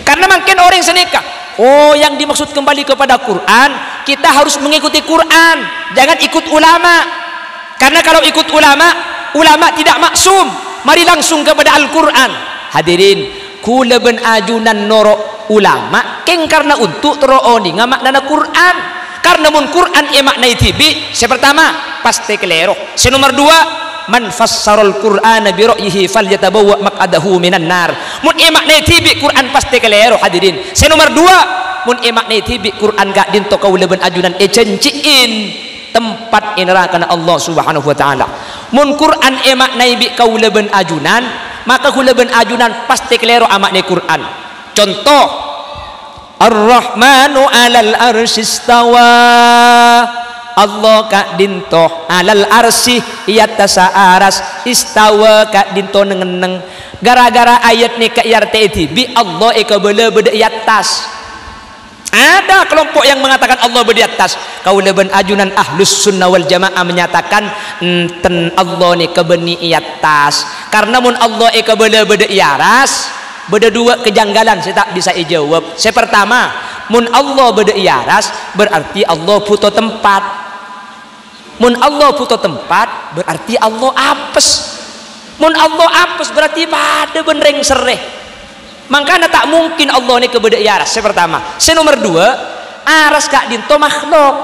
karena makin orang seneka oh yang dimaksud kembali kepada Quran kita harus mengikuti Quran jangan ikut ulama karena kalau ikut ulama tidak maksum mari langsung kepada Al-Quran hadirin kula ben ajunan norok ulama keng karena untuk terooni ngamakna Quran karena mun Quran maknai tibi saya pertama pasti kelero saya nomor 2 man fassarul Qur'ana bi ra'yihi falyatabawwa maq'adahu minan nar mun maknai tibi Quran pasti kelero hadirin saya nomor 2 mun maknai tibi Quran gak dinto kaula ben ajunan cenciin tempat neraka Allah Subhanahu wa taala mun Quran maknai bi kaula ben ajunan maka kaula ben ajunan pasti kelero maknai Quran contoh Ar-Rahmanu 'alal arsy istawa Allah kak dinto 'alal arsy iatasa aras istawa kak dinto nengeneng gara-gara ayat ni ka yarti bi Allah eka bela beda atas ada kelompok yang mengatakan Allah berdi atas kaula ben ajunan ahlus sunnah wal jamaah menyatakan enten Allah ni kebeni atas karena mun Allah eka bela beda iaras beda dua kejanggalan saya tak bisa jawab saya pertama mun Allah beda iaras berarti Allah puto tempat mun Allah puto tempat berarti Allah apes mun Allah apes berarti pada benreng sereh makanya tak mungkin Allah ini kebeda aras saya pertama saya nomor 2 aras kak dinto makhluk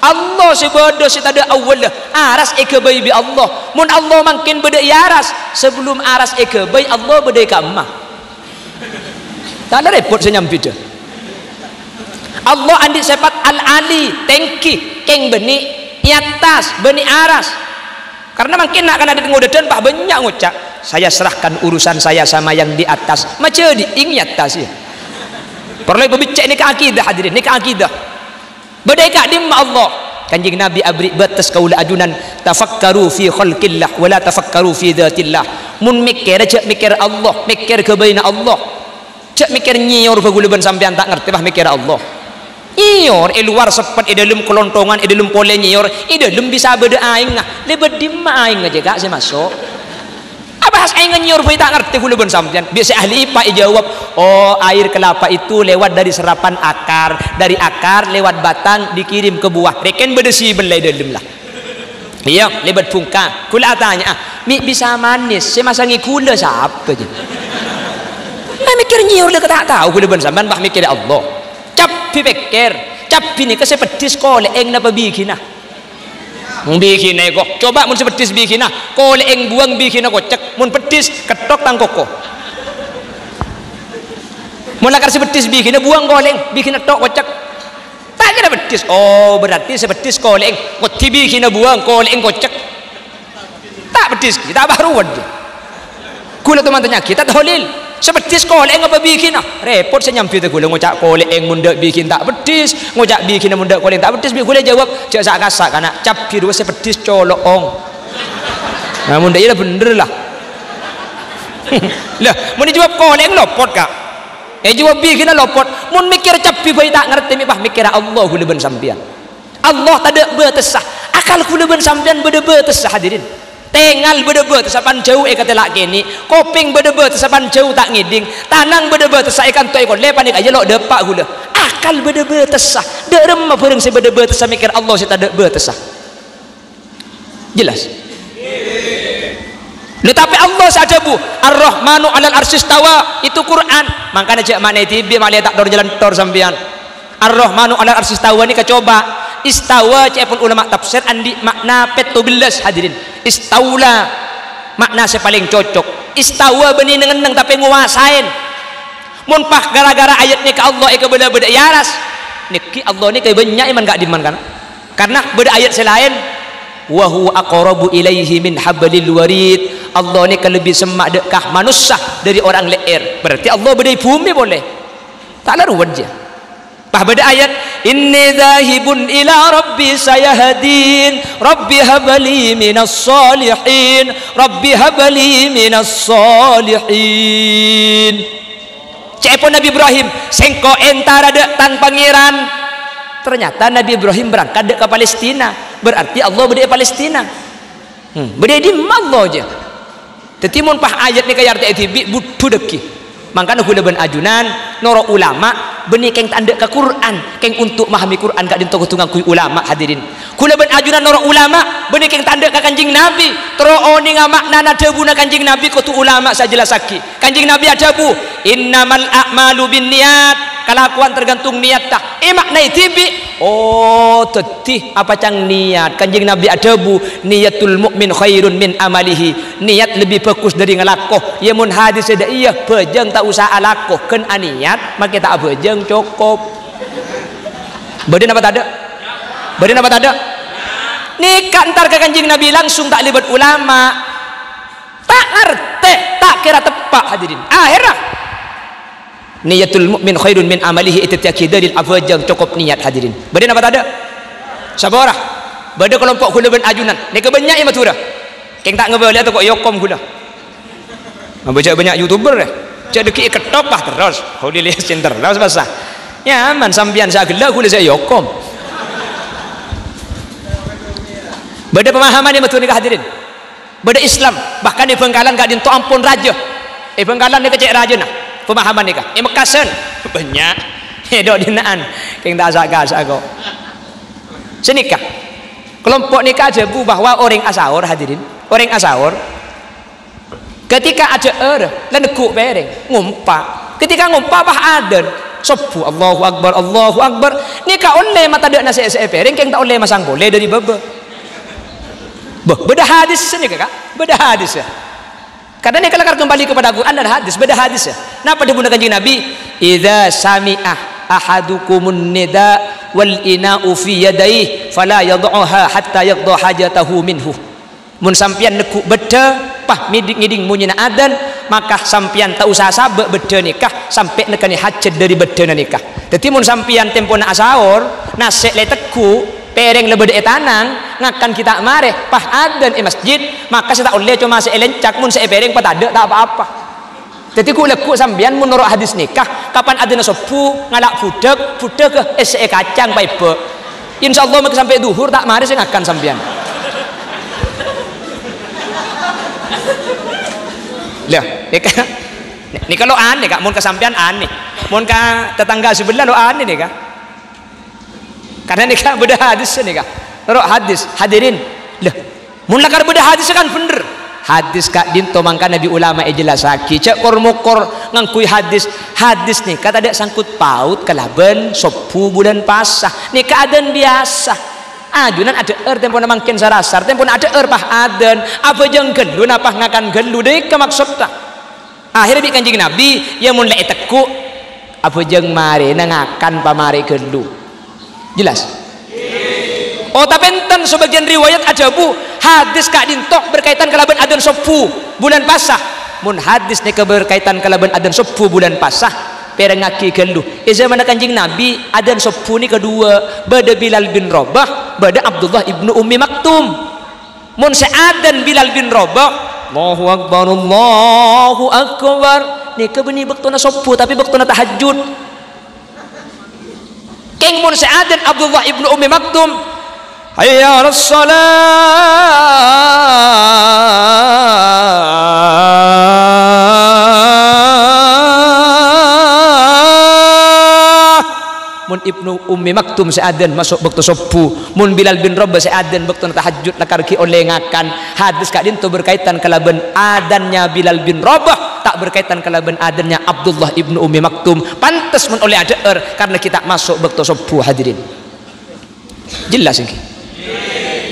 Allah sebeda si tada awal aras eka bayi bi Allah mun Allah makin beda aras sebelum aras eka bayi Allah beda ka emak tak ada repot saya nyampi dah Allah andi sifat al-ali tengki keng beni atas beni aras karena makin nak kena ditengok dan pak banyak ngucap saya serahkan urusan saya sama yang di atas macam di ing atas ya perlu berbicara ni ke akidah hadirin ni ke akidah berdeka di Allah kanjing Nabi abri batas kaula ajunan tafakkaru fi khalqillah wala tafakkaru fi dhatillah mun mikir cak mikir Allah mikir kebaina Allah cak mikir nyior pagulaban sampean tak ngerti bah mikir Allah nyior luar sepet dalam kelontongan dalam pole nyior dalam bisa beda aing lebih dimma aing aja gak saya masuk bahas aing nyior tak ngerti kulaban sampean biasa ahli IPA jawab oh air kelapa itu lewat dari serapan akar dari akar lewat batang dikirim ke buah reken bedesi belai dalam lah iya lebat pungka kula tanya mi bisa manis saya masangi kula siapa je mikir nyior le tak tahu kulaban sampean bah mikir Allah cap pikir cap ini ke sepedis kole eng napa bikin bikin kok coba mun sepedis bikin kole eng buang bikin kocek mun pedis ketok tangkoko mun lakar sepedis bikin buang koleng bikin tok kocek tak kira pedis oh berarti sepedis koleng koti bikin buang koleng kocek tak pedis kita baru wad kula teman tanya kita dolil sepedis koleng apa bikin repot saya nyampi tu kula ngucap koleng mundak bikin tak pedis ngucap bikin mundak koleng tak pedis kula jawab cak sak kasak kana cap biru sepedis colong nah mundak ya bener lah lah mun jawab koleng lopot kak jawab bikin lopot mun mikir cap bayi tak ngerti mikir Allah kula ben sampean Allah tak ada batasah akal kula ben sampean beda batasah hadirin tengal beda-beda tesapan jauh kata lak kini koping beda-beda tesapan jauh tak ngiding tanang beda-beda tesai kan toy kon lepan aja lo depak gula akal beda-beda tesah derem bareng se beda-beda tesah mikir Allah si tak ada betesah jelas tetapi Allah sajabu Ar-Rahmanu 'alal arsy istawa itu Quran makanya cek mana tibi malah tak dor jalan tor sampean Ar-Rahmanu 'alal arsy istawa ni kecoba istawa cepun ulama tafsir andi makna petubelas hadirin istaula makna saya paling cocok istawa benih nengeneng tapi nguasain munpah gara-gara ayat ni ke Allah ke beda-beda yaras niki Allah ni kayak banyak iman gak diman kan karena beda ayat selain wa huwa aqrabu ilaihi min hablil warid Allah ni lebih semak dekat manusia dari orang leher berarti Allah beda bumi boleh tak lalu wajah bah beda ayat inni dhahibun ila rabbi sayahdin rabbi habali minas salihin rabbi habali minas salihin cepon Nabi Ibrahim sengko entar ada tan pangeran ternyata Nabi Ibrahim berangkat ke Palestina berarti Allah beda Palestina beda di Allah aja tetimun pah ayat ni kayak arti itu butuh deki makanya gula ben ajunan noro ulama benih keng tanda ke Quran keng untuk memahami Quran kak dinto ketungang kui ulama hadirin gula ben ajunan noro ulama benih keng tanda ke kanjing Nabi tero oni ngamak nana debu na kanjing Nabi kutu ulama sajelas saki kanjing Nabi ajabu innamal a'malu bin niat kelakuan tergantung niat tak makna tibi oh tetih apa cang niat kanjing Nabi ajabu niatul mukmin khairun min amalihi niat lebih bagus dari ngelakoh ya mun hadis ada iya bejeng tak usah alakoh ken aniat maka tak bejeng cukup badan apa tak ada badan apa tak ada nikah ntar ke kanjing Nabi langsung tak libat ulama tak ngerti tak kira tepat hadirin akhirah niatul mukmin khairun min amalihi itu dalil afajang cukup niat hadirin badan apa tak ada sabarah badan kelompok gula ben ajunan ni kebanyak yang maturah keng tak ngebeli atau kok yokom gula baca banyak youtuber cak deki ketok bah terus kau dilihat center terus basah nyaman sambian saya gila gula saya yokom badan pemahaman yang matur nikah hadirin badan Islam bahkan di Bengkalan gak dinto ampun raja Bengkalan ni kecek raja nah pemahaman nikah Mekasen banyak dok dinaan keng tak asak-asak kok senikah kelompok nikah jebu bahwa orang asawor hadirin orang asawor ketika ada leneguk bereng ngumpak ketika ngumpak bah aden sopu Allahu Akbar nikah oleh mata ada nasi pereng keng tak oleh masang boleh dari bebe beda hadis ni kakak beda hadis ya kadang ni kalau kembali kepada Quran dan hadis beda hadis ya napa dibunda kanjeng Nabi idza sami'ah ahadukumun nida wal ina'u fi yadayhi fala yad'uha hatta yaqda hajatahu minhu mun sampian neku beda pah ngiding munyina adan maka sampian tak usah sabe beda nikah sampai nekani hajat dari beda nikah dadi mun sampian tempo nak sahur nasek le teku pereng lebede tanang ngakan kita mareh pah adan masjid maka saya tak oleh cuma seelencak mun pereng pat ada tak apa-apa jadi ku leku sambian menurut hadis nikah kapan ada nasopu ngalak budak ke kacang paipe insyaallah mek sampai duhur tak mareh saya ngakan sambian lah ini kalau aneh kak mun kesampian aneh mun ka tetangga sebelah lo aneh nih kak karena nikah beda hadis nikah terus hadis hadirin lah mun lakar beda hadis kan bener hadis kak dinto mangka nabi ulama jelasaki cek kormokor ngangkui hadis nih kata ada sangkut paut kalaban sopu bulan pasah nikah adan biasa adunan ada tempo mangkin sarasar tempo ada pah adan apa jeng gelu napa ngakan gelu deh ke maksudnya akhirnya bi kanjeng nabi yang mun lek teku apa jeng mari ngakan pamari gelu jelas oh tapi enten sebagian riwayat ada bu hadis kak dintok berkaitan kalaban adan sopu bulan pasah mun hadis ni berkaitan kalaban adan sopu bulan pasah perengaki gelu zaman kanjeng nabi adan sopu ni kedua bada Bilal bin Rabah bada Abdullah ibnu Ummi Maktum mun seadan Bilal bin Rabah Allahu Akbar ni kebeni bektuna sopu tapi bektuna tahajud keng mun seadan Abdullah ibnu Ummi Maktum hayya 'alas salah mun ibnu Ummi Maktum seadan masuk bektu sopu mun Bilal bin Rabah seadan bektu tahajud nakar ki oleh ngakan hadis kak dinto berkaitan kalaban adannya Bilal bin Rabah tak berkaitan kalaban adannya Abdullah ibnu Ummi Maktum pantas mun oleh ada karena kita masuk bektu sopu hadirin jelas ini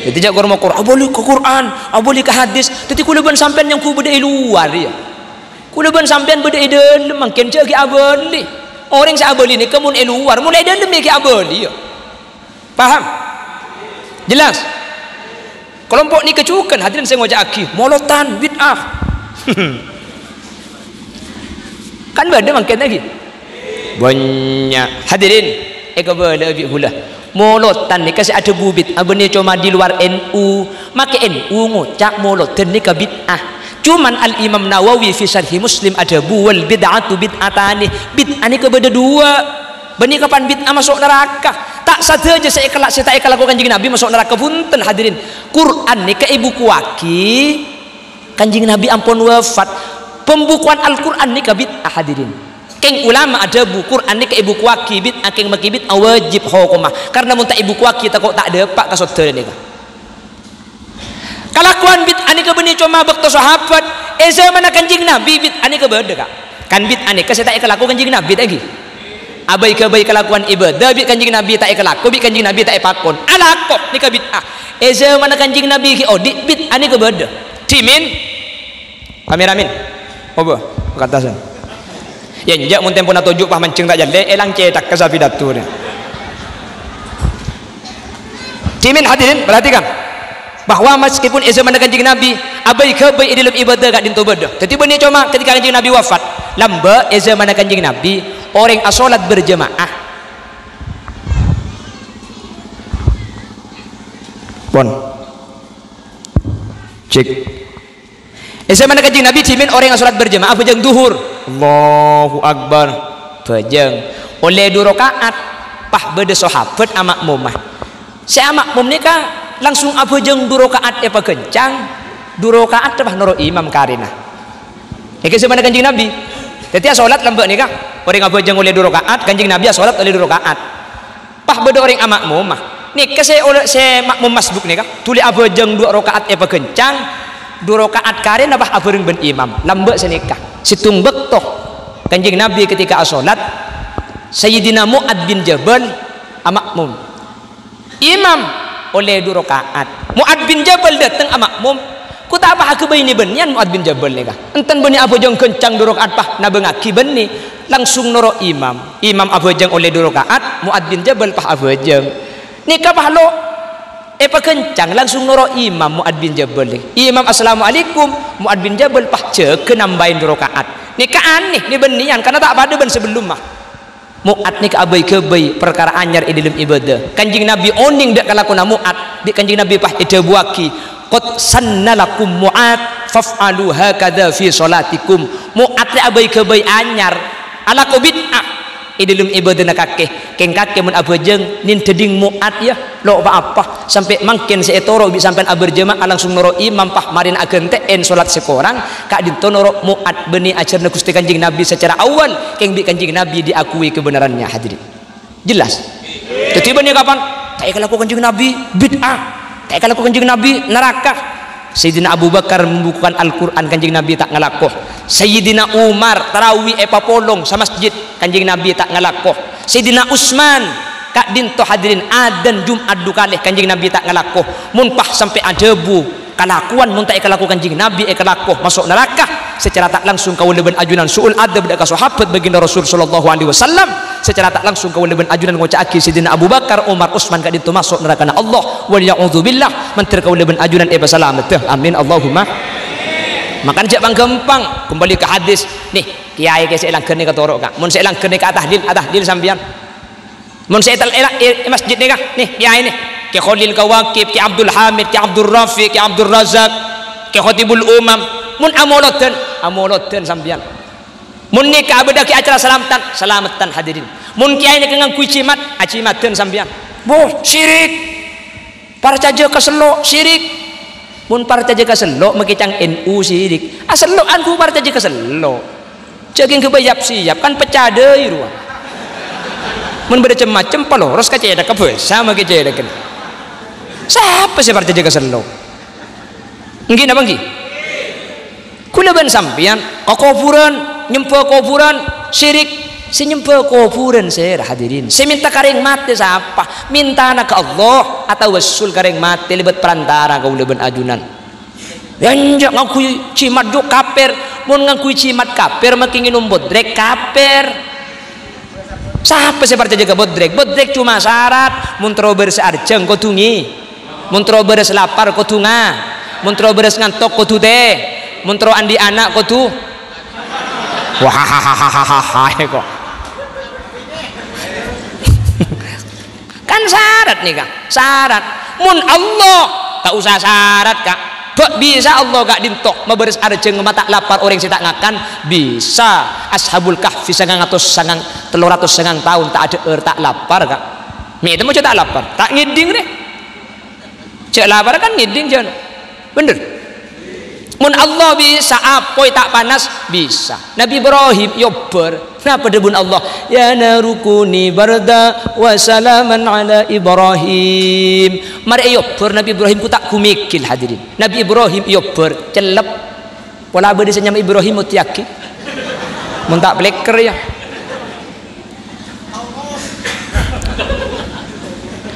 jadi jangan mau Quran boleh ke Quran boleh ke hadis tapi kulaban sampean yang ku beda luar ya kulaban sampean beda dalam mungkin je ki abali orang sa abali ni kemun luar mulai dalam ki abali ya paham jelas kelompok ni kecukan hadirin saya ngajak aki molotan bid'ah kan beda mungkin lagi banyak hadirin boleh lebih hula molotan ni kasih ada bubit abani cuma di luar NU maka NU ngucap molotan ni ke bid'ah cuman Al-Imam Nawawi fi Syarh Muslim ada buwal bid'atu bid'atani bid'ah ni ke beda dua bani kapan bid'ah masuk neraka tak saja saya tak ikhlas lakukan kanjeng Nabi masuk neraka punten hadirin Quran ni ke ibu kuaki kanjeng Nabi ampun wafat pembukuan Al-Quran ni ke bid'ah hadirin keng ulama ada buku Quran ni ke ibu kuaki bid'ah keng maki bid'ah wajib hukumah karena mun tak ibu kuaki tak kok tak ada pak ka saudara ni kalakuan bid'ah ni ke beni cuma bekto sahabat zaman kanjeng Nabi bid'ah ni ke beda kak kan bid'ah ni ke saya tak kelaku kanjeng Nabi lagi abai ke baik kelakuan ibadah bid kanjeng Nabi tak kelaku bid kanjeng Nabi tak pakon alakok ni ke bid'ah zaman kanjeng Nabi ki odik bid'ah ni ke beda timin kameramin apa kata saya ya njak mun tempo na tujuk pah mancing tak jale elang cetak ke sapidatur timin hadirin perhatikan bahwa meskipun zaman kanjeng Nabi abai ke baik dalam ibadah gak dinto beda tapi benih cuma ketika kanjeng Nabi wafat lamba zaman kanjeng Nabi orang asolat berjemaah pon cek zaman kanjeng Nabi cimin orang yang salat berjemaah bejeng duhur Allahu Akbar bejeng oleh 2 rakaat pah beda sahabat amak mumah si amak mum ni kan langsung abejeng 2 rakaat apa kencang 2 rakaat pah noro imam karina iki zaman kanjeng Nabi jadi salat lembek ni kan orang abejeng oleh 2 rakaat kanjeng Nabi salat oleh 2 rakaat pah beda orang amak mumah ni ke oleh makmum masbuk ni kan tuli abejeng 2 rakaat apa kencang 2 rakaat karen apa abareng ben imam lambek senikah situng bektoh kanjeng Nabi ketika asolat Sayyidina Mu'ad bin Jabal makmum. Imam oleh 2 rakaat. Mu'ad bin Jabal datang makmum. Ku tak apa ke bini benian Mu'ad bin Jabal ni kah? Enten beni apa jeng kencang 2 rakaat pah na bengaki beni langsung noro imam. Imam apa jeng oleh 2 rakaat, Mu'ad bin Jabal pah apa jeng. Nikah pah lo pa kencang langsung noro imam Mu'ad bin Jabal ni. Imam assalamualaikum, Mu'ad bin Jabal pah cek nambahin 2 rakaat. Nikah aneh ni benian karena tak pada ben sebelum mah. Mu'ad ni keabai kebai perkara anyar di dalam ibadah. Kanjing Nabi oning dak kalakuna Mu'ad di kanjing Nabi pah ida buaki qad sannalakum Mu'ad faf'alu hakadha fi salatikum. Mu'ad ni abai kebai anyar ala ko bid'ah di dalam ibadah nak kakek keng kakek mun abajeng nin teding Mu'ad ya lo apa sampai mangken seetoro bi sampean aberjemaah langsung noro imam pah marin agenteen salat sekorang kak dinto noro Mu'ad beni ajarna Gusti Kanjeng Nabi secara awal keng bi Kanjeng Nabi diakui kebenarannya. Hadirin jelas tiba-tiba nih kapan tak kalau Kanjeng Nabi bid'ah, tak kalau Kanjeng Nabi neraka. Sayyidina Abu Bakar membukukan Al-Quran, Kanjeng Nabi tak ngalakoh. Sayyidina Umar tarawih polong sa masjid, Kanjeng Nabi tak ngalakoh. Sayyidina Utsman kak dinto hadirin adan Jumat dukaleh, Kanjeng Nabi tak ngalakoh. Mun pah sampai adebu kalakuan mun tak kalaku Kanjeng Nabi kalakoh masuk neraka secara tak langsung kau leben ajunan suul adab dak sahabat baginda Rasul sallallahu alaihi wasallam, secara tak langsung kau leben ajunan ngocaki Sayyidina Abu Bakar Umar Utsman kak dinto masuk neraka na Allah wal ya'udzubillah menteri kau leben ajunan selamat amin Allahumma. Makan jak bang gempang kembali ke hadis nih kiai ke selangkeun ni katorok kak mun selangkeun ni ka tahlil sampean mun saya masjid ni kah nih kiai nih ki Khalil Kawakib, ki Abdul Hamid, ki Abdul Rafiq, ki Abdul Razak, ki Khatibul Umam, mun amoloten sampean. Mun nikah beda ki acara selamatan hadirin. Mun kiai ni kengang kui cimat, acimaten sampean. Boh, syirik. Para caja keselo syirik. Mun para caja keselo makicang NU syirik. Aseloan ku para caja keselo. Ceking kebayap siap kan pecah deui ruang. Mun beda macam paloros kaca ada kebel sama kaca ada kan. Siapa sih partai jaga selo? Nggih napa nggih? Kula ben sampean kuburan, nyembah kuburan, syirik, si nyembah kuburan saya hadirin. Saya minta karing mati siapa? Minta ke Allah atau wasul karing mati lebat perantara kau leben ajunan. Yanjak ngakui cimat jo kafir, mun ngakui cimat kafir makin nginum bodrek kafir. Siapa sih partai jaga bodrek? Bodrek cuma syarat mun tro beres arjeng kau tungi. Muntro beres lapar ko tunga, muntro beres ngantok ko teh, muntro andi anak ko tu, wah kok, kan syarat nih kak, syarat. Mun Allah tak usah syarat kak, kok bisa Allah kak dintok, mau beres arjeng mata lapar orang si tak ngakan bisa. Ashabul Kahfi 300 tahun tak ada tak lapar kak, mi itu mau tak lapar, tak ngiding deh. Cek lapar kan ngiding jangan bener. Mun Allah bisa apoi tak panas bisa. Nabi Ibrahim yober kenapa debun Allah ya narukuni barda wa salaman ala Ibrahim. Mari yober Nabi Ibrahim ku tak kumikil hadirin. Nabi Ibrahim yober celep wala bade senyam Ibrahim utiaki mun tak bleker ya.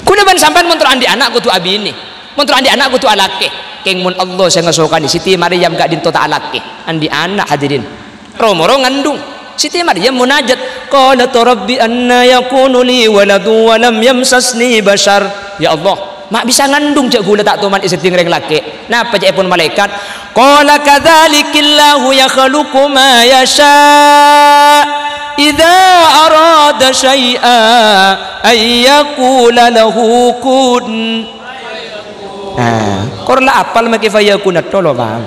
Kunaban sampean mun andi anak ku tu abi ini mun andi anak ku tu alake keng mun Allah saya ngasokani Siti Maryam gak dinto ta alake andi anak hadirin romoro ngandung Siti Maryam munajat qalat rabbi anna yakunu li waladu wa lam yamsasni bashar ya Allah mak bisa ngandung cek gula tak tuman isi tingreng laki napa cek pun malaikat qala kadzalikillahu yakhluqu ma yasha idza arada syai'a ay yaqula lahu kun. Nah, korla apal make fayakun tolo bang.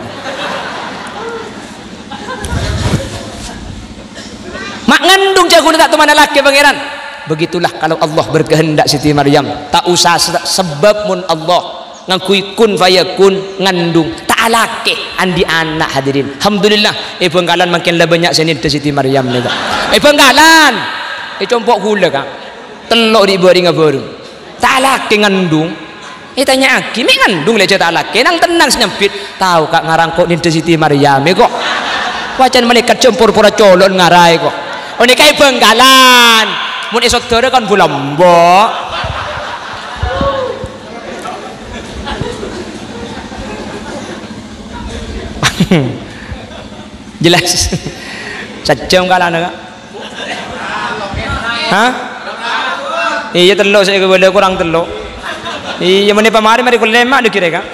Mak ngandung jago tak teman laki pangeran. Begitulah kalau Allah berkehendak Siti Maryam. Tak usah sebab mun Allah ngakui kun fayakun ngandung tak laki andi anak hadirin. Alhamdulillah. Penggalan makin lah banyak senit Siti Maryam ni. Penggalan. Compok gula kak. Telok diberi ngabaru. Tak laki ngandung. Tanya aki, mi ngandung lecet alake, nang tenang senyempit. Tahu kak ngarangkok ninti Siti Maryam kok. Wacan malaikat campur pura colon ngarai kok. Oh ini kai penggalan. mun saudara kan bulambok. Jelas. Sejam kalah nak. Hah? Iya telok saya boleh kurang telok. Iya mana pamari mari kulema lu kira kan?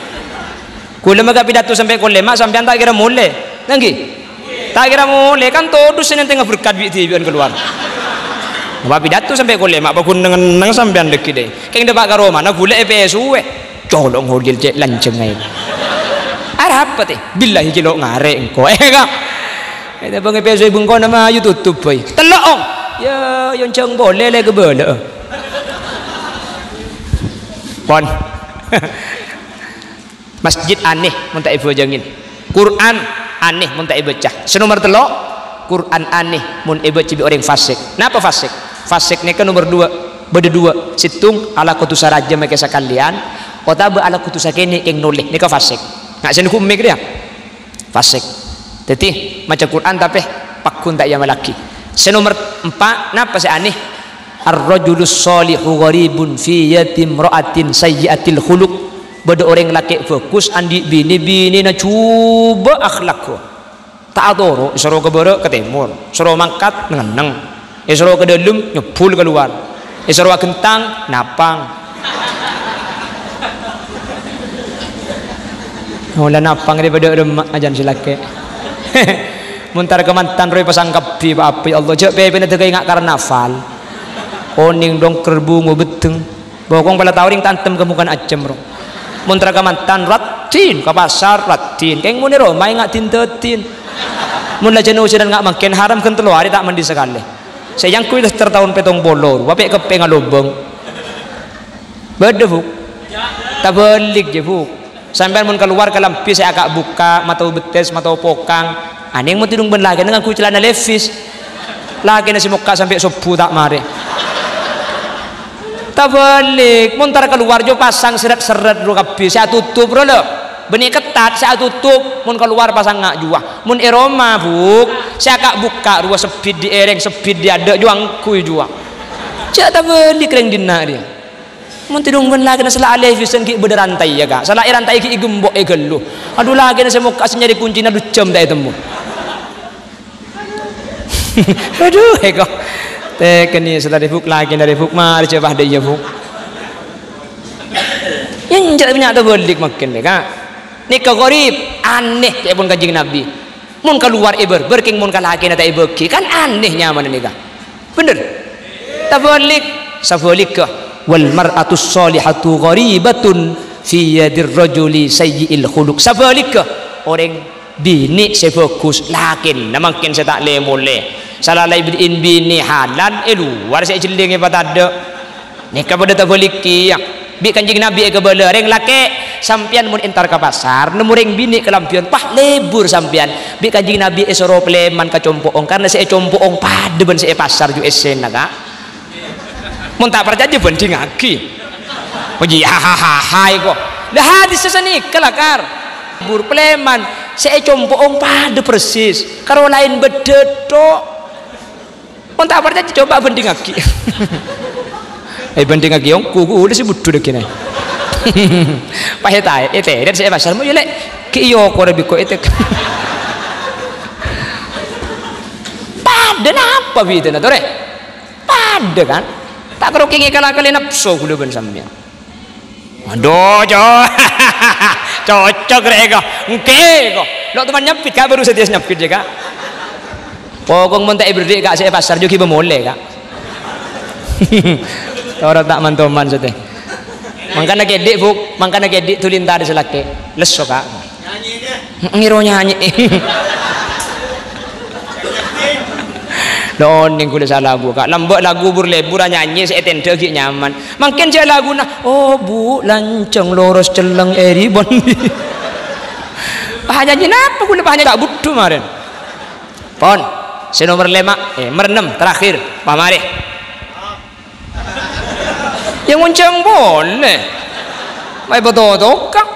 Kulema gak pidato sampai kulema sampai tak kira mulai. Nanggi? Tak kira mulai kan todus yang tengah berkat bi tibian keluar. Apa pidato sampai kulema apa kun dengan sampean leki deh. Keng depak karo mana gule EPSU colong hodil cek lanceng ae. Arab apa teh? Billahi kilo ngare engko kan? Kita bang EPSU bengko nama ayu tutup boy. Telok ong. Ya yang ceng boleh le ke bele. Pon masjid aneh mun tak ibu jangin Quran aneh mun tak baca senomor telok Quran aneh mun ibu cibi orang fasik napa fasik fasik ni kan nomor 2 beda 2 situng ala kutusa raja mereka sekalian otaba ala kutusa kene keng noleh ni ka fasik ngak sen hukum mik dia fasik teti maca Quran tapi pakun tak ya malaki senomor 4 napa se aneh ar-rajulus salihu gharibun fi yatim ra'atin sayyiatil khuluq beda orang laki fokus andi bini na cuba akhlakku tak adoro suruh ke barat ke timur suruh mangkat ngeneng suruh ke dalam nyepul keluar suruh gentang napang mula napang daripada remak ajan silake muntar kemantan roy pasang kapi apa ya Allah cek pepe nanti ingat karnaval oning dong kerbungu beteng bokong pala tauring tantem kemukan acem bro muntra kamantan ratin ke pasar ratin keng muni Roma ingat tintetin mun la jenuh dan ngak makin haram kan telu hari tak mandi sekali sayang kuy tertahun petong bolor wapek kepeng alobeng beda buk tak balik je buk sampai mun keluar ke lampi saya agak buka matau betes matau pokang aneh mau tidung ben lagi dengan kuy celana levis lagi nasi muka sampai subuh tak mari tak balik muntar keluar jo pasang seret-seret bro kabeh saya tutup bro lo benih ketat saya tutup mun keluar pasang ngak juah mun eroma buk saya kak buka ruas sepid di ereng sepid di ada juang kuy juang cak tak balik reng dina dia mun tidung ben lagi salah alih visen ki bederantai ya kak salah rantai ki gembok gelu aduh lagi nasi muka nyari kunci na ducem tak temu aduh kok tekeni setelah dibuk lagi dari buk mari coba dia buk yang jadi punya ada balik makin mereka ni kegorib aneh ya pun kanjeng Nabi mun keluar iber berking mun kalaki nata ibeki kan anehnya mana nih kak bener tabalik sabalik wal mar'atus salihatu gharibatun fi yadir rajuli sayyi'il khuluq sabalik orang bini saya fokus lakin namakin saya tak boleh salah lain bini halal luar saya jeling apa tak ada ni kepada tak boleh kia bi kanjeng Nabi ke bala reng laki sampian mun entar ke pasar nemu reng bini ke lampion pah lebur sampian bi kanjeng Nabi esoro pleman ke compoong karena saya compoong pada ben saya pasar ju esen naga mun tak percaya banding lagi puji hahaha kok dah hadis sesani kelakar bur pleman saya compoong pada persis karo lain bedetok mun tak percaya coba banding lagi banding lagi yang kuku udah sih butuh deh kini pahetai dan saya pasal mau jelek ke iyo kore biko itu pada apa gitu na tore pada kan tak perlu kingi kali nafsu kulo ben sampean aduh cocok rega engke kok lo teman nyapit kak baru setia nyapit je kak pokong mun tak ibrik kak saya pasar juga bemole kak orang tak mantoman sate mangkana kedik buk mangkana kedik tulintar selake leso kak ngiro nyanyi Noning kulit salah lagu kak lambak lagu berlebur nyanyi saya tenda ki nyaman makin je lagu nah oh bu lanceng loros celeng eri bondi nyanyi apa kulit hanya tak butuh kemarin pon si nomor 5 nomor 6 terakhir pamare yang uncang boleh mai betul kak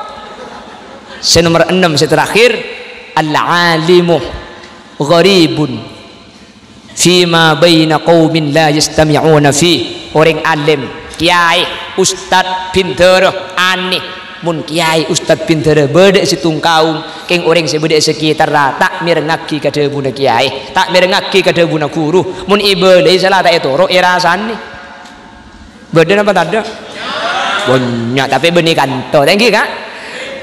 si nomor 6 si terakhir al-alimu gharibun fima baina qaumin la yastami'una fi. Orang alim, kiai, ustad pinter aneh. Mun kiai ustad pinter bedek situng kaum keng orang sebedek sekitar tak mirengaki kada buna kiai, tak mirengaki kada buna guru. Mun ibelai salah tak itu ro irasan ni. Beda apa tak ada? Banyak tapi benih kanto. Thank you kak.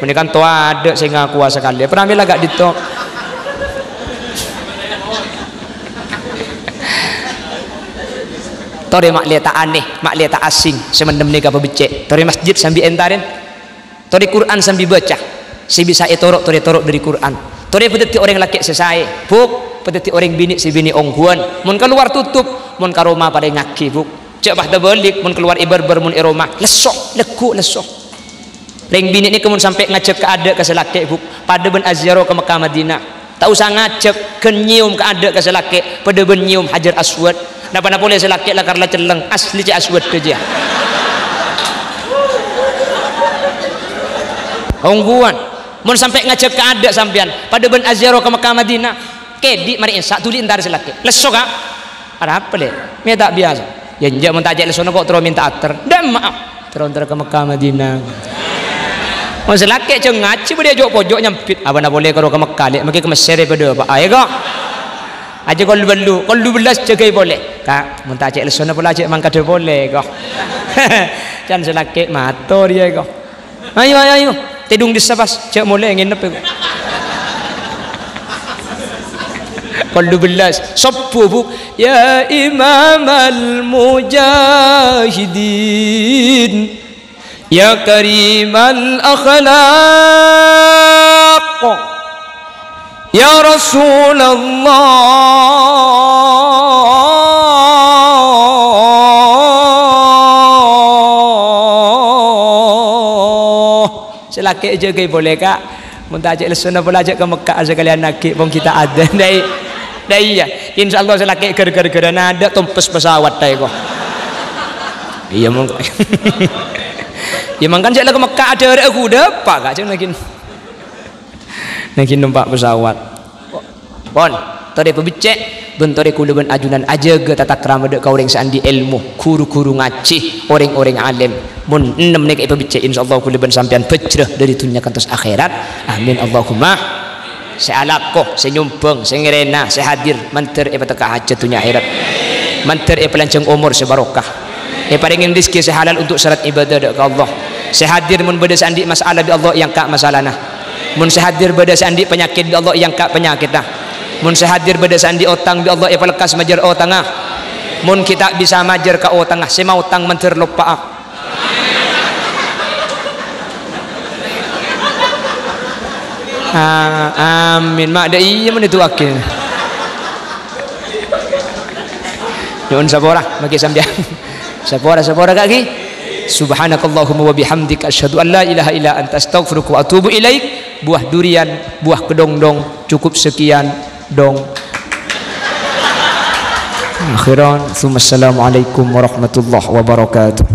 Benih kanto ada saya ngaku kuasa kali. Pernah ambil agak ditok. Tori mak lihat aneh, mak lihat asing. Semendem ni apa becek. Tori masjid sambil entarin. Tori Quran sambil baca. Si bisa etorok tori torok dari Quran. Tori pedeti orang laki sesai. Buk pedeti orang bini si bini ongguan. Mun keluar tutup, mun karoma pada ngaki buk. Cek bah balik mun keluar ibar-bar mun iroma. Lesok, lekuk lesok. Ring bini ni kemun sampai ngacep ke ada ke selaki buk. Pada ben Azharo ke Mekah Madinah. Tak usah ngacep ke nyium ke ada ke selaki. Pada ben nyium Hajar Aswad. Napa boleh selaki lah karena celeng asli cik Aswad tu je. Ongguan. Mun sampai ngacep ke ada sampean pada ben Azharo ke Mekah Madinah. Kedi mari insak tuli entar selaki. Lesok ah. Ada apa le? Me tak biasa. Ya njak mun tajak lesono kok terus minta ater. Dan maaf. Terus ke Mekah Madinah. Mun selaki ceng ngaci dia jok pojok nyempit. Abang boleh karo ke Mekah lek mungkin ke Mesir pada apa. Ayo kok. Aja kalau belas jagai boleh. Kak, mun tajak lesono pula ajak mangka boleh kok. Jangan selaki mator ya kok. Ayo. Tidung disabas, cek mulai nginep kok. Kalau belas, sopo bu, ya Imam al-Mujahidin, ya Karim al-Akhlaq, ya Rasulullah. Selaki aja ke boleh kak. Mun tak ajak lesona pula ajak ke Mekah sekalian nakik pun kita ada. Dai ya. Insyaallah selaki ger-ger ada tumpes pesawat dai kok. Iya mong. Ya mangkan jak ke Mekah ada aku dapat kak ceng nakin numpak pesawat. Pon, tadi pebicek bentori kula ben ajunan aja ge tata krama dek kau orang sandi ilmu, guru-guru ngaji, orang-orang alim. Mun 6 nek pebicek insyaallah kula ben sampean pecreh dari dunia kantos akhirat. Amin Allahumma. Saya alako, saya nyumbang, saya ngerena, saya hadir manter pataka hajat dunia akhirat. Manter pelanceng umur sebarokah. Paringin rezeki sehalal untuk syarat ibadah dek Allah. Saya hadir mun beda sandi masalah bi Allah yang kak masalahna. Mun saya hadir beda sandi penyakit bi Allah yang kak penyakitna. Mun saya hadir beda sandi otang bi Allah pelekas majar o tengah. Mun kita bisa majar ka o tengah, saya mau utang manter lupa. Amin. Mak ada iya mana tu akhir. Nyuwun sapora bagi sampean. Sapora kaki. Subhanakallahumma wa bihamdika asyhadu an la ilaha illa anta astaghfiruka wa atubu ilaik. Buah durian, buah kedong-dong cukup sekian dong. Akhiran, assalamualaikum warahmatullahi wabarakatuh.